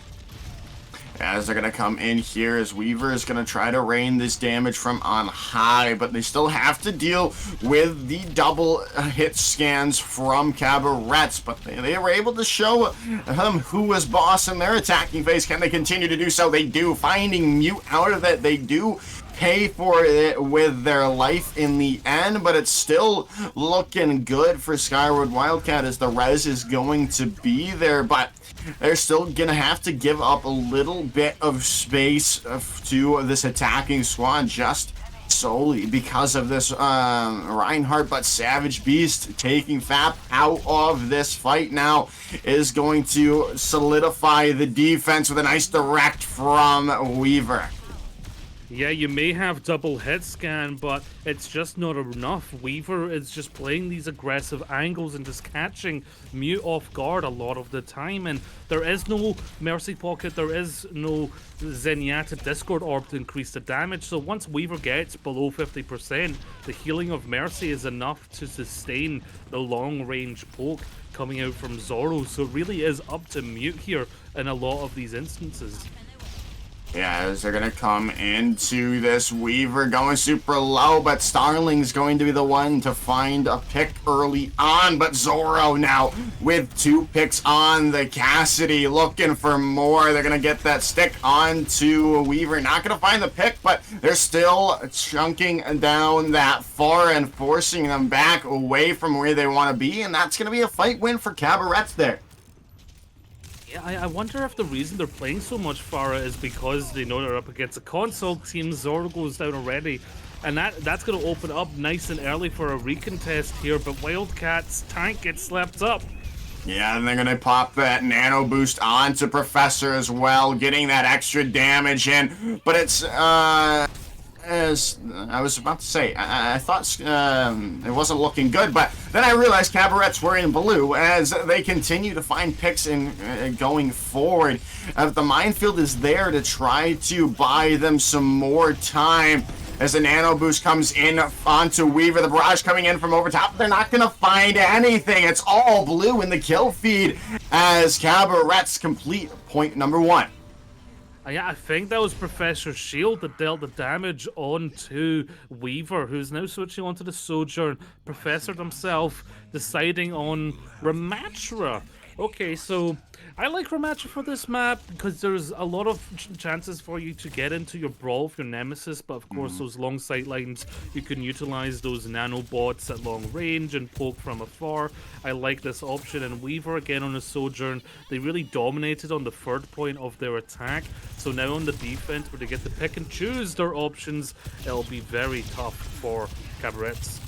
As they're going to come in here, as Weaver is going to try to rain this damage from on high, but they still have to deal with the double hit scans from Kabarettes, but they were able to show who was boss in their attacking phase. Can they continue to do so? They do, finding Mute out of it. They do pay for it with their life in the end, but it's still looking good for Skyward Wildcat as the res is going to be there, but they're still gonna have to give up a little bit of space to this attacking squad just solely because of this Reinhardt, but Savage Beast taking FAP out of this fight now is going to solidify the defense with a nice direct from Weaver. Yeah, you may have double hit scan, but it's just not enough. Weaver is just playing these aggressive angles and just catching Mute off guard a lot of the time. And there is no Mercy Pocket, there is no Zenyatta Discord Orb to increase the damage. So once Weaver gets below 50%, the healing of Mercy is enough to sustain the long range poke coming out from Zoro. So it really is up to Mute here in a lot of these instances. Yeah, as they're going to come into this, Weaver going super low, but Starling's going to be the one to find a pick early on, but Zoro now with 2 picks on the Cassidy looking for more. They're going to get that stick onto Weaver. Not going to find the pick, but they're still chunking down that far and forcing them back away from where they want to be, and that's going to be a fight win for Kabarettes there. Yeah, I wonder if the reason they're playing so much Pharah is because they know they're up against a console team. Zoro goes down already, and that's going to open up nice and early for a recontest here, but Wildcat's tank gets slept up. Yeah, and they're going to pop that nano boost onto Professor as well, getting that extra damage in, but it's, as I was about to say, I thought it wasn't looking good, but then I realized Kabarettes were in blue as they continue to find picks in going forward. The minefield is there to try to buy them some more time as the nano boost comes in onto Weaver. The barrage coming in from over top. They're not going to find anything. It's all blue in the kill feed as Kabarettes complete point number 1. Yeah, I think that was Professor's shield that dealt the damage onto Weaver, who's now switching onto the Sojourn. Professor himself deciding on Ramatra. Okay, so I like Ramatra for this map because there's a lot of chances for you to get into your brawl with your nemesis, but of course those long sight lines, you can utilize those nanobots at long range and poke from afar. I like this option, and Weaver again on a Sojourn, they really dominated on the 3rd point of their attack, so now on the defense where they get to pick and choose their options, it'll be very tough for Kabarettes.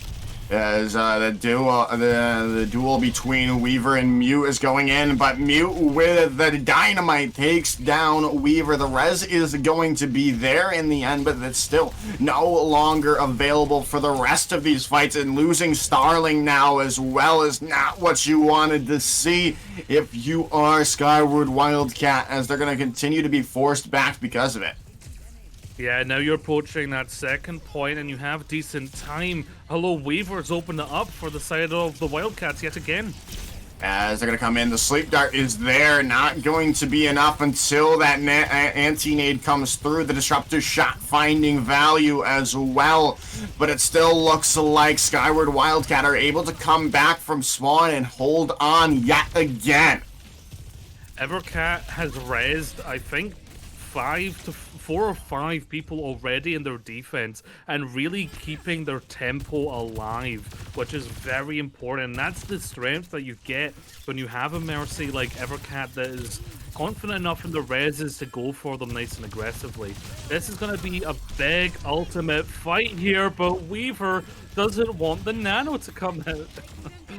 As the duel between Weaver and Mute is going in, but Mute with the dynamite takes down Weaver. The res is going to be there in the end, but it's still no longer available for the rest of these fights, and losing Starling now as well is not what you wanted to see if you are Skyward Wildcat, as they're going to continue to be forced back because of it. Yeah, now you're approaching that 2nd point and you have decent time. Hello, Weaver's opened it up for the side of the Wildcats yet again. As they're going to come in, the sleep dart is there, not going to be enough until that anti-nade comes through. The disruptor shot finding value as well, but it still looks like Skyward Wildcat are able to come back from spawn and hold on yet again. Evercat has rezzed, I think, 4 or 5 people already in their defense and really keeping their tempo alive, which is very important. That's the strength that you get when you have a Mercy like Evercat that is confident enough in the reses to go for them nice and aggressively. This is going to be a big ultimate fight here, but Weaver doesn't want the nano to come out.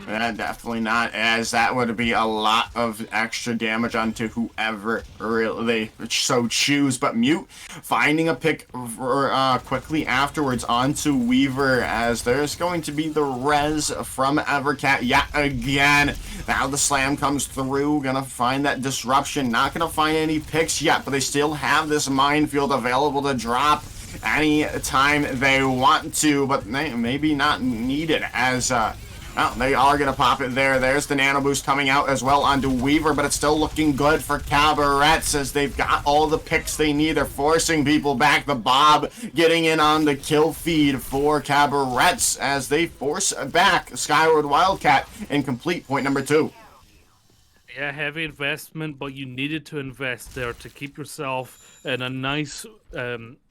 Definitely not, as that would be a lot of extra damage onto whoever really they so choose. But Mute finding a pick quickly afterwards onto Weaver, as there's going to be the res from Evercat yet again. Now the slam comes through, gonna find that disruption, not gonna find any picks yet, but they still have this minefield available to drop any time they want to, but maybe not needed, as well, they are going to pop it there. There's the nano boost coming out as well onto Weaver, but it's still looking good for Kabarettes, as they've got all the picks they need. They're forcing people back. The Bob getting in on the kill feed for Kabarettes as they force back Skyward Wildcat and complete point number 2. Yeah, heavy investment, but you needed to invest there to keep yourself in a nice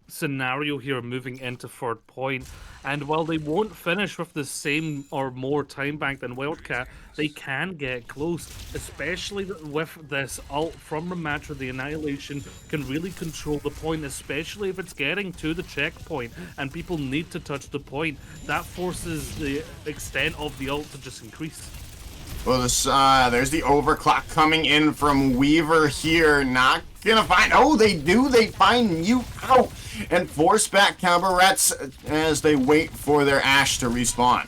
scenario here moving into 3rd point. And while they won't finish with the same or more time bank than Wildcat, they can get close, especially with this ult from Ramatra. The Annihilation can really control the point, especially if it's getting to the checkpoint and people need to touch the point. That forces the extent of the ult to just increase. Well, there's the overclock coming in from Weaver here. Not gonna find. Oh, they do. They find Mute out and force back Kabarettes as they wait for their Ash to respawn.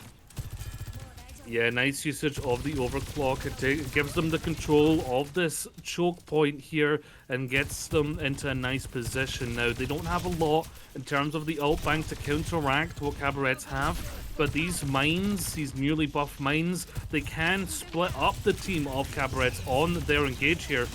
Yeah, nice usage of the overclock. It gives them the control of this choke point here and gets them into a nice position. Now, they don't have a lot in terms of the ult bank to counteract what Kabarettes have, but these mines, these newly buffed mines, they can split up the team of Kabarettes on their engage here.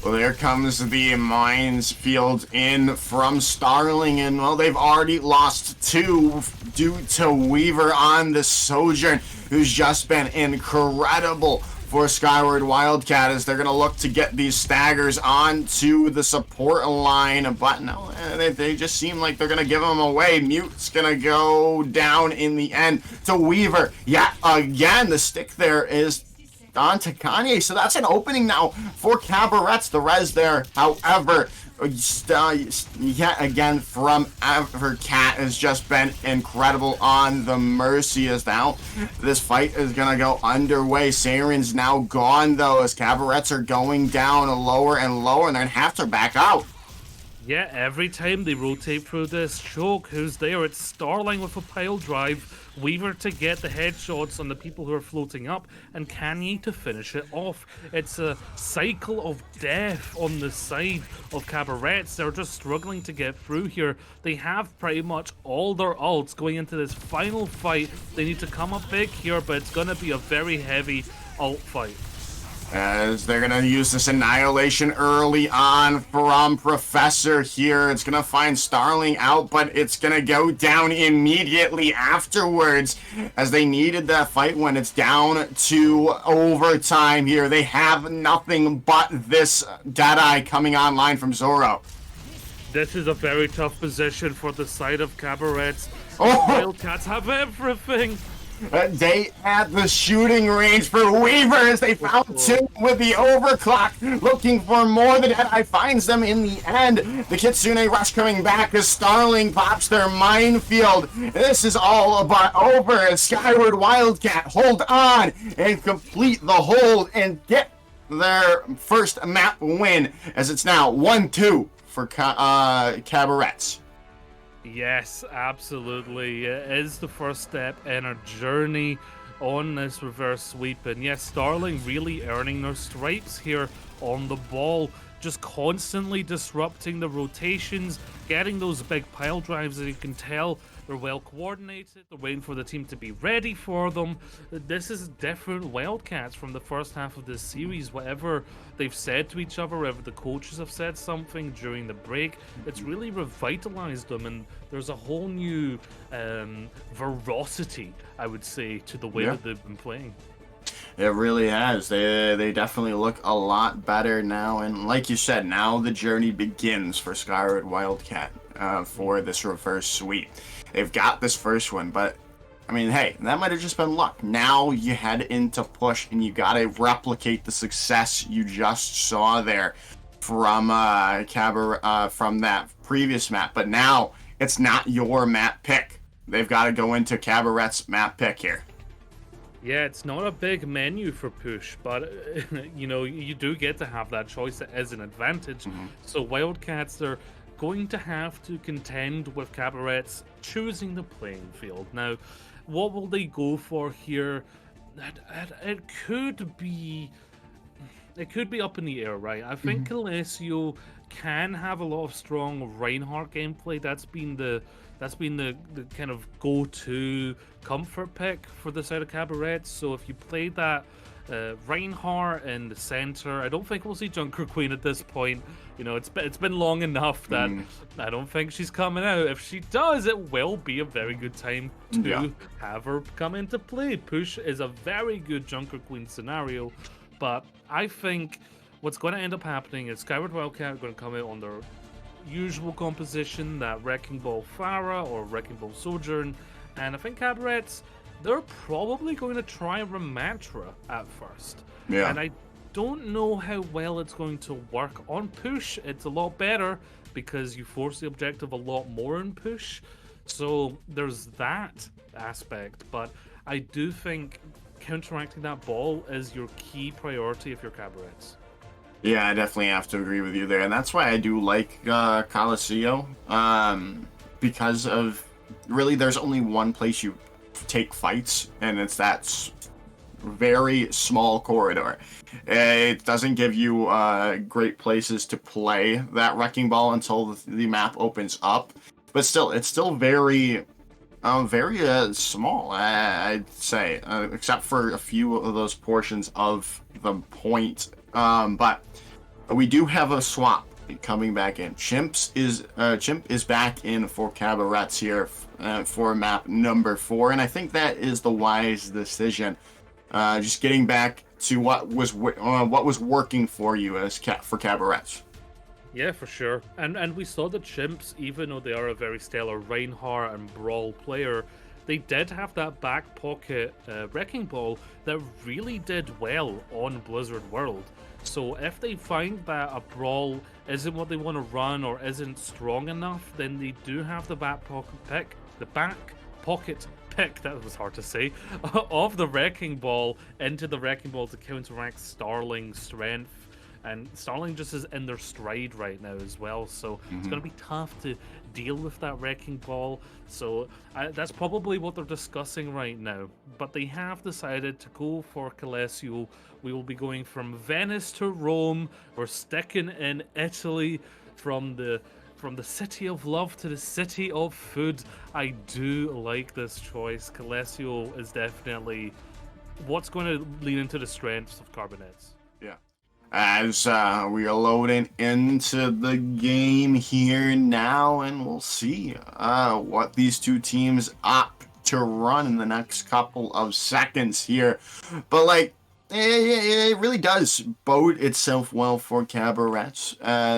Well, there comes the mines field in from Starling, and well, they've already lost 2 due to Weaver on the Sojourn, who's just been incredible for Skyward Wildcat, as they're going to look to get these staggers onto the support line, but no, they just seem like they're going to give them away. Mute's going to go down in the end to Weaver. Yeah, again, the stick there is on to Kanye, so that's an opening now for Kabarettes. The res there, however, yet again from Evercat has just been incredible on the Mercy, as now this fight is gonna go underway. Saren's now gone though, as Kabarettes are going down lower and lower, and they're gonna have to back out. Yeah, every time they rotate through this choke, who's there? It's Starling with a pile drive, Weaver to get the headshots on the people who are floating up, and Kanye to finish it off. It's a cycle of death on the side of Kabarettes. They're just struggling to get through here. They have pretty much all their ults going into this final fight. They need to come up big here, but it's going to be a very heavy ult fight, as they're gonna use this Annihilation early on from Professor here. It's gonna find Starling out, but it's gonna go down immediately afterwards, as they needed that fight when it's down to overtime here. They have nothing but this Deadeye coming online from Zoro. This is a very tough position for the side of Kabarettes. Oh! Wildcats have everything. They at the shooting range for Weaver, as they found 2 with the overclock, looking for more. The Deadeye finds them in the end. The Kitsune rush coming back as Starling pops their minefield. This is all but over, as Skyward Wildcat hold on and complete the hold and get their first map win, as it's now 1-2 for Kabarettes. Yes, absolutely. It is the first step in a journey on this reverse sweep. And yes, Starling really earning their stripes here on the ball, just constantly disrupting the rotations, getting those big pile drives. As you can tell, they're well coordinated. They're waiting for the team to be ready for them. This is different Wildcats from the first half of this series. Whatever they've said to each other, whether the coaches have said something during the break, it's really revitalized them, and there's a whole new veracity, I would say, to the way that they've been playing. It really has. They definitely look a lot better now, and like you said, now the journey begins for Skyward Wildcat for this reverse sweep. They've got this first one, but I mean, hey, that might have just been luck. Now you head into push, and you gotta replicate the success you just saw there from from that previous map. But now it's not your map pick. They've got to go into Kabarette's map pick here. Yeah, it's not a big menu for push, but you know, you do get to have that choice as an advantage. Mhm. So Wildcats are going to have to contend with Kabarettes choosing the playing field. Now, what will they go for here? It could be up in the air, right? I think Mhm. Alessio can have a lot of strong Reinhardt gameplay. That's been the kind of go-to comfort pick for the side of Cabarets. So if you play that Reinhardt in the center, I don't think we'll see Junker Queen at this point. You know, it's been long enough that Mm, I don't think she's coming out. If she does, it will be a very good time yeah. to have her come into play. Push is a very good Junker Queen scenario. But I think what's going to end up happening is Skyward Wildcat are going to come out on their usual composition, that Wrecking Ball Farah or Wrecking Ball Sojourn, and I think Cabarets, they're probably going to try Ramatra at first. Yeah. And I don't know how well it's going to work on push. It's a lot better because you force the objective a lot more in push. So there's that aspect, but I do think counteracting that ball is your key priority if you're Cabarets. Yeah, I definitely have to agree with you there, and that's why I do like Coliseo, because of really there's only one place you take fights, and it's that very small corridor. It doesn't give you great places to play that wrecking ball until the map opens up, but still, it's still very small, I'd say, except for a few of those portions of the point. But we do have a swap coming back in. Chimp is back in for Cabarets here for map number 4, and I think that is the wise decision. Just getting back to what was working for you as for Cabarets. Yeah, for sure. And we saw the Chimps, even though they are a very stellar Reinhardt and Brawl player, they did have that back pocket Wrecking Ball that really did well on Blizzard World. So if they find that a Brawl isn't what they want to run or isn't strong enough, then they do have the back pocket pick, that was hard to say, of the Wrecking Ball into the Wrecking Ball to counteract Starling's strength. And Starling just is in their stride right now as well, so it's going to be tough to deal with that Wrecking Ball. So that's probably what they're discussing right now. But they have decided to go for Calesio. We will be going from Venice to Rome. We're sticking in Italy from the city of love to the city of food. I do like this choice. Calesio is definitely what's going to lean into the strengths of Carbonettes. Yeah. As we are loading into the game here now, and we'll see what these two teams opt to run in the next couple of seconds here. But like, it really does bode itself well for Cabarets.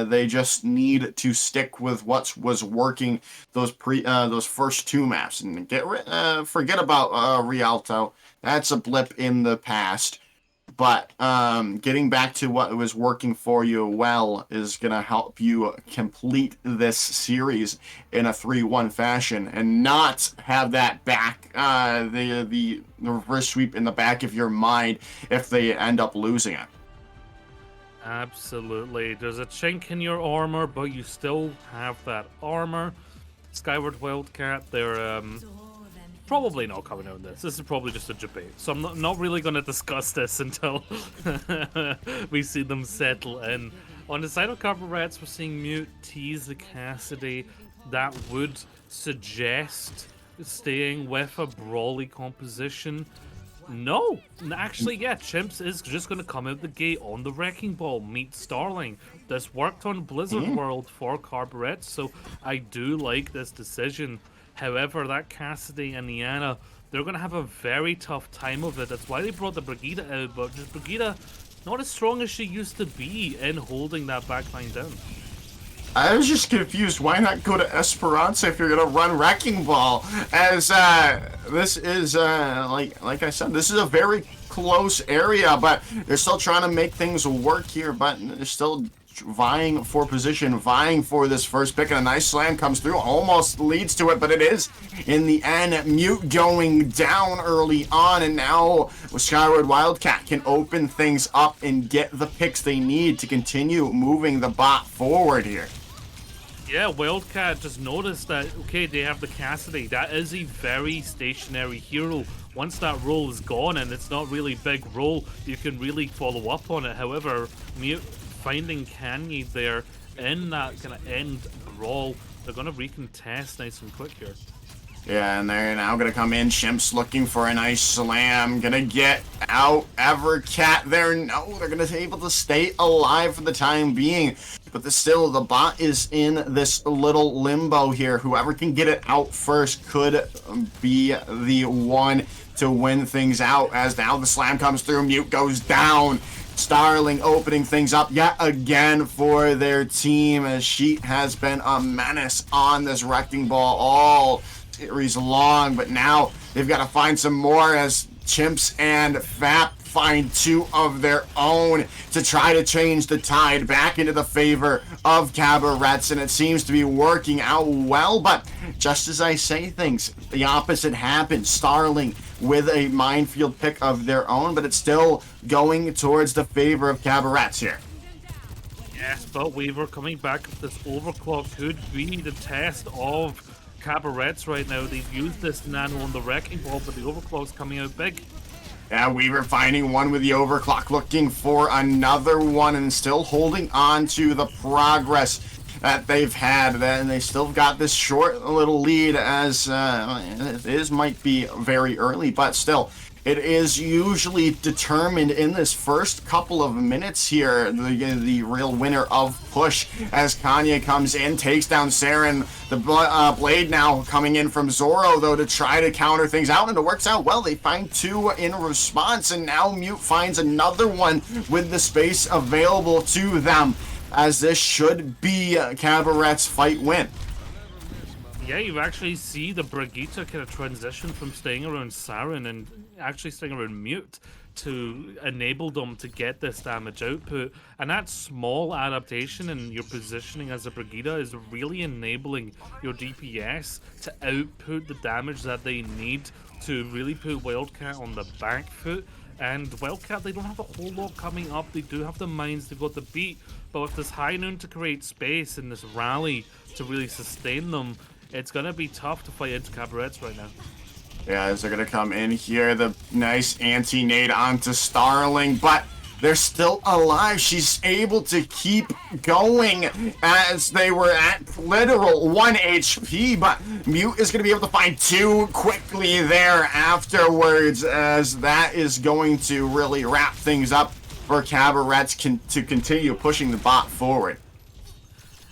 They just need to stick with what was working those first two maps and forget about Rialto. That's a blip in the past. But getting back to what was working for you well is going to help you complete this series in a 3-1 fashion and not have that back, the reverse sweep in the back of your mind if they end up losing it. Absolutely. There's a chink in your armor, but you still have that armor. Skyward Wildcat, they're probably not coming out in this. This is probably just a debate. So I'm not really going to discuss this until we see them settle in. On the side of Cabarets, we're seeing Mute tease the Cassidy. That would suggest staying with a brawly composition. No, actually, yeah, Chimps is just going to come out the gate on the Wrecking Ball, meet Starling. This worked on Blizzard World for Cabarets, so I do like this decision. However, that Cassidy and Niana, they're going to have a very tough time of it. That's why they brought the Brigida out, but just Brigida, not as strong as she used to be in holding that backline down. I was just confused. Why not go to Esperanza if you're gonna run Wrecking Ball? As this is like I said, this is a very close area, but they're still trying to make things work here. But they're still vying for position, vying for this first pick, and a nice slam comes through, almost leads to it, but it is, in the end, Mute going down early on, and now Skyward Wildcat can open things up and get the picks they need to continue moving the bot forward here. Yeah, Wildcat just noticed that, okay, they have the Cassidy. That is a very stationary hero. Once that roll is gone, and it's not really big roll, you can really follow up on it. However, Mute finding Kanye there in that kind of end brawl, they're going to recontest nice and quick here. Yeah, and they're now going to come in. Chimp's looking for a nice slam. Going to get out. Evercat there. No, they're going to be able to stay alive for the time being. But still, the bot is in this little limbo here. Whoever can get it out first could be the one to win things out. As now the slam comes through. Mute goes down. Starling opening things up yet again for their team, as she has been a menace on this wrecking ball all series long, but now they've got to find some more, as Chimps and Fap find two of their own to try to change the tide back into the favor of Kabarettes, and it seems to be working out well. But just as I say things, the opposite happens. Starling with a minefield pick of their own, but it's still going towards the favor of Kabarettes here. Yes, but Weaver coming back with this overclock could be the test of Kabarettes right now. They've used this nano on the wrecking ball, but the overclock's coming out big. Yeah, Weaver finding one with the overclock, looking for another one, and still holding on to the progress that they've had. And they still got this short little lead, as it might be very early, but still, it is usually determined in this first couple of minutes here, the real winner of push, as Kanye comes in, takes down Saren. The blade now coming in from Zoro, though, to try to counter things out, and it works out well. They find two in response, and now Mute finds another one with the space available to them, as this should be Kabarettes' fight win. Yeah, you actually see the Brigitte kind of transition from staying around Saren and actually staying around Mute to enable them to get this damage output. And that small adaptation in your positioning as a Brigitte is really enabling your DPS to output the damage that they need to really put Wildcat on the back foot. And Wildcat, they don't have a whole lot coming up. They do have the mines they've got to beat, but with this high noon to create space and this rally to really sustain them, it's going to be tough to fight into Kabarettes right now. Yeah, as they're going to come in here, the nice anti-nade onto Starling, but they're still alive. She's able to keep going, as they were at literal 1 HP, but Mute is going to be able to find two quickly there afterwards, as that is going to really wrap things up for Kabarettes to continue pushing the bot forward.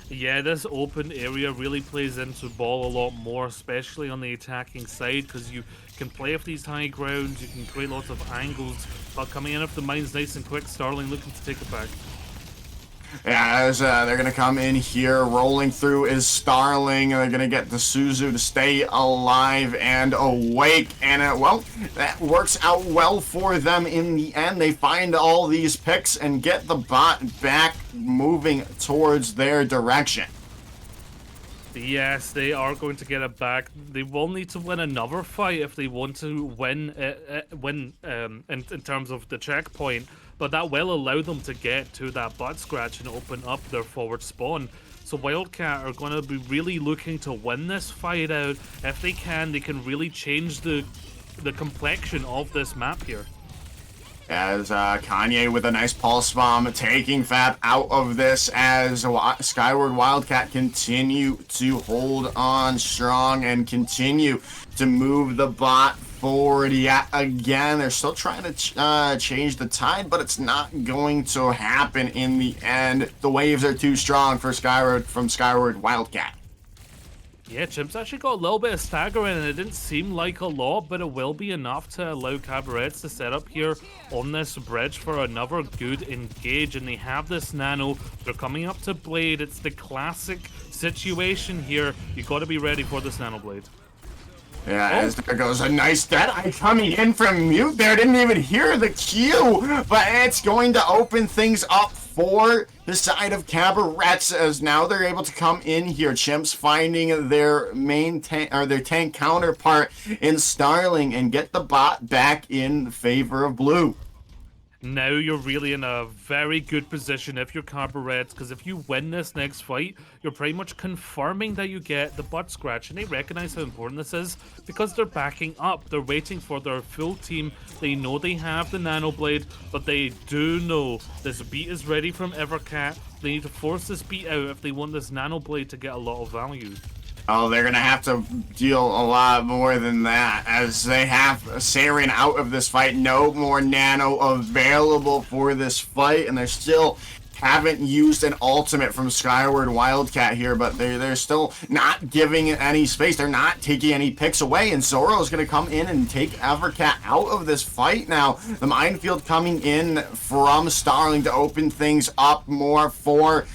Yeah, this open area really plays into ball a lot more, especially on the attacking side, because you can play off these high grounds, you can create lots of angles, but coming in off the mines nice and quick, Starling looking to take it back. Yeah, as they're going to come in here, rolling through is Starling. They're going to get the Suzu to stay alive and awake. And, well, that works out well for them in the end. They find all these picks and get the bot back moving towards their direction. Yes, they are going to get it back. They will need to win another fight if they want to win in terms of the checkpoint, but that will allow them to get to that butt scratch and open up their forward spawn. So Wildcat are going to be really looking to win this fight out. If they can really change the complexion of this map here. As Kanye with a nice pulse bomb taking Fab out of this, as Skyward Wildcat continue to hold on strong and continue to move the bot forward yet again. They're still trying to change the tide, but it's not going to happen in the end. The waves are too strong for Skyward Wildcat. Yeah, Chimps actually got a little bit of staggering, and it didn't seem like a lot, but it will be enough to allow Kabarettes to set up here on this bridge for another good engage, and they have this nano. They're coming up to Blade. It's the classic situation here. You got to be ready for this nano Blade. Yeah, as there goes a nice Deadeye coming in from Mute there. Didn't even hear the cue, but it's going to open things up for the side of Kabarettes, as now they're able to come in here. Chimps finding their main tank, or their tank counterpart in Starling, and get the bot back in favor of blue. Now you're really in a very good position if you're Kabarettes, because if you win this next fight, you're pretty much confirming that you get the butt scratch, and they recognize how important this is because they're backing up. They're waiting for their full team. They know they have the Nano Blade, but they do know this beat is ready from Evercat. They need to force this beat out if they want this Nano Blade to get a lot of value. Oh, they're going to have to deal a lot more than that, as they have Saren out of this fight. No more Nano available for this fight, and they still haven't used an ultimate from Skyward Wildcat here, but they're still not giving it any space. They're not taking any picks away, and Zoro is going to come in and take Evercat out of this fight now. The minefield coming in from Starling to open things up more for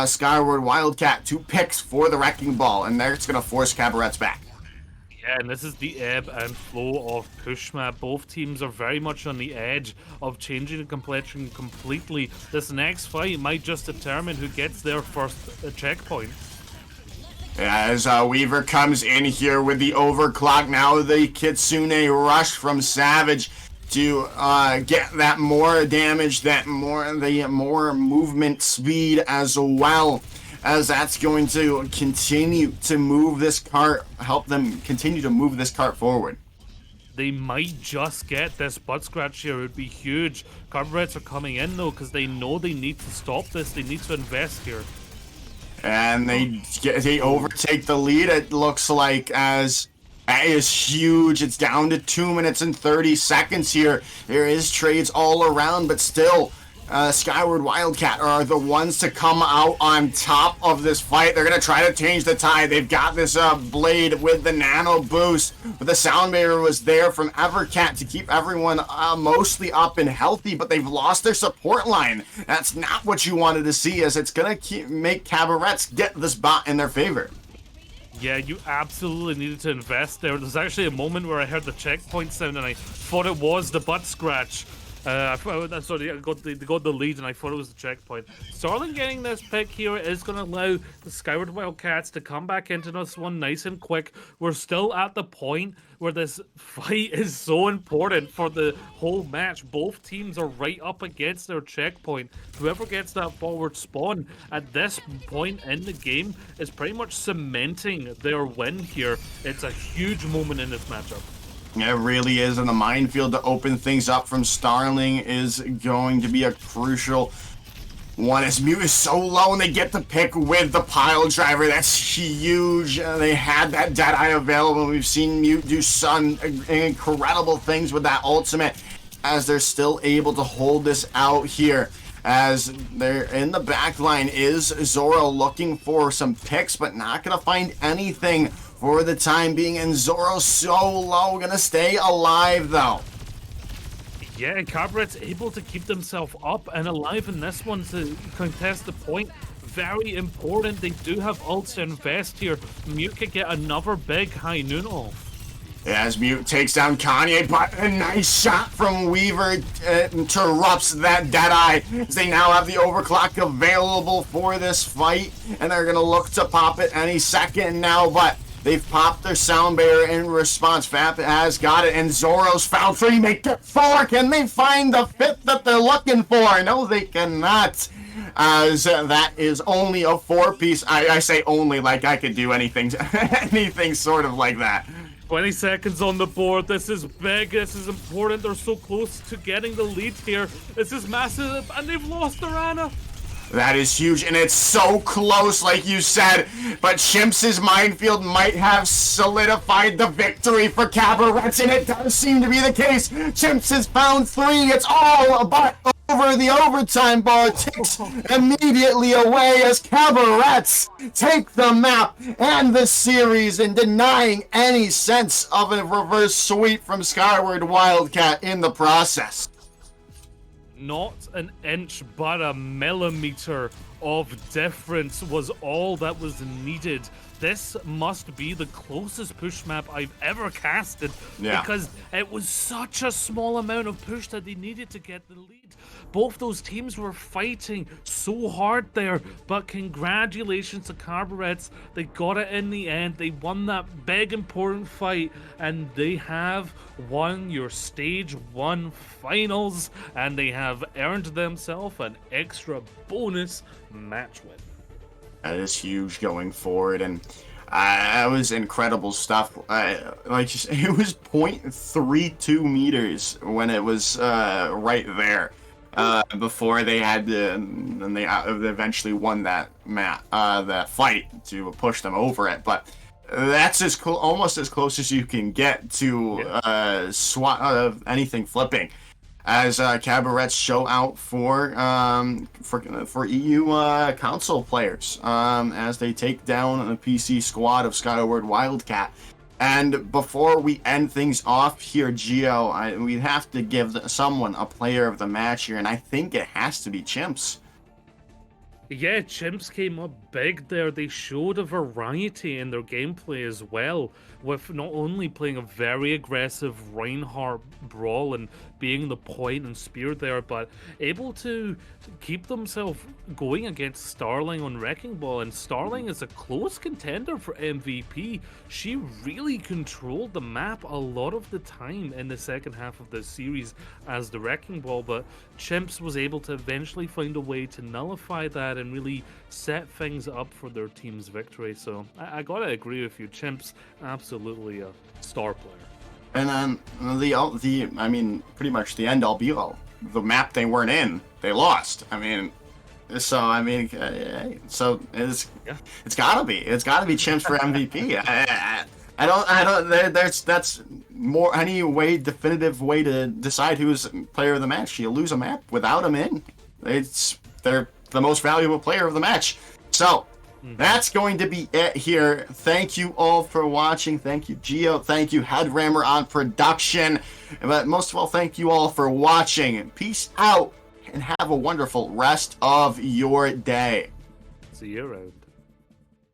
Skyward Wildcat. 2 picks for the Wrecking Ball, and that's going to force Kabarettes back. Yeah, and this is the ebb and flow of push map. Both teams are very much on the edge of changing the complexion completely. This next fight might just determine who gets their first checkpoint. As Weaver comes in here with the overclock, now the Kitsune rush from Savage to get that more damage, the more movement speed as well, as that's going to continue to move this cart, help them continue to move this cart forward. They might just get this butt scratch here. It would be huge. Kabarettes are coming in though, because they know they need to stop this. They need to invest here. And they overtake the lead, it looks like, as that is huge. It's down to 2 minutes and 30 seconds here. There is trades all around, but still, Skyward Wildcat are the ones to come out on top of this fight. They're going to try to change the tide. They've got this blade with the nano boost, but the sound barrier was there from Evercat to keep everyone mostly up and healthy, but they've lost their support line. That's not what you wanted to see, as it's going to make Kabarettes get this bot in their favor. Yeah, you absolutely needed to invest there. There's actually a moment where I heard the checkpoint sound and I thought it was the butt scratch. Sorry, I got the lead and I thought it was the checkpoint. Starling getting this pick here is going to allow the Skyward Wildcats to come back into this one nice and quick. We're still at the point where this fight is so important for the whole match. Both teams are right up against their checkpoint. Whoever gets that forward spawn at this point in the game is pretty much cementing their win here. It's a huge moment in this matchup. It really is, and the minefield to open things up from Starling is going to be a crucial one, as Mute is so low and they get the pick with the pile driver. That's huge. They had that Deadeye available. We've seen Mute do some incredible things with that ultimate, as they're still able to hold this out here. As they're in the back line is Zoro looking for some picks, but not going to find anything for the time being, and Zoro's so low, gonna stay alive though. Yeah, Kabarettes able to keep themselves up and alive in this one to contest the point. Very important. They do have ults to invest here. Mute could get another big high noon off. As Mute takes down Kanye, but a nice shot from Weaver interrupts that Deadeye, as they now have the overclock available for this fight, and they're gonna look to pop it any second now, but they've popped their sound barrier in response. Fap has got it, and Zoro's found 3, make it 4. Can they find the 5th that they're looking for? No, they cannot, as that is only a 4-piece. I say only like I could do anything, anything sort of like that. 20 seconds on the board. This is big. This is important. They're so close to getting the lead here. This is massive, and they've lost their Ana. That is huge, and it's so close, like you said, but Chimps' minefield might have solidified the victory for Kabarettes, and it does seem to be the case. Chimps has found 3. It's all but over. The overtime bar ticks immediately away as Kabarettes take the map and the series, and denying any sense of a reverse sweep from Skyward Wildcat in the process. Not an inch, but a millimeter of difference was all that was needed. this must be the closest push map I've ever casted, Yeah. because it was such a small amount of push that they needed to get the lead. Both those teams were fighting so hard there, but congratulations to Kabarettes. They got it in the end. They won that big important fight, and they have won your stage 1 finals, and they have earned themselves an extra bonus match win. That is huge going forward, and that was incredible stuff. Like you said, it was 0.32 meters when it was right there. Before they had to, and they eventually won that that fight to push them over it. But that's almost as close as you can get to anything flipping. As Kabarettes show out for EU console players as they take down the PC squad of Skyward Wildca. And before we end things off here, Gio, we have to give someone a player of the match here, and I think it has to be Chimps. Yeah, Chimps came up big there. They showed a variety in their gameplay as well, with not only playing a very aggressive Reinhardt brawl and being the point and spear there, but able to keep themselves going against Starling on Wrecking Ball. And Starling is a close contender for MVP. She really controlled the map a lot of the time in the second half of the series as the Wrecking Ball, but Chimps was able to eventually find a way to nullify that and really set things up for their team's victory. So I gotta agree with you, Chimps absolutely a star player. And then I mean, pretty much the end all be all. The map they weren't in, they lost. I mean, so it's gotta be Chimps for MVP. That's more any way definitive way to decide who's player of the match. You lose a map without them in. They're the most valuable player of the match. So that's going to be it here. Thank you all for watching. Thank you, Gio. Thank you, Headrammer on production. But most of all, thank you all for watching. Peace out and have a wonderful rest of your day. See you around.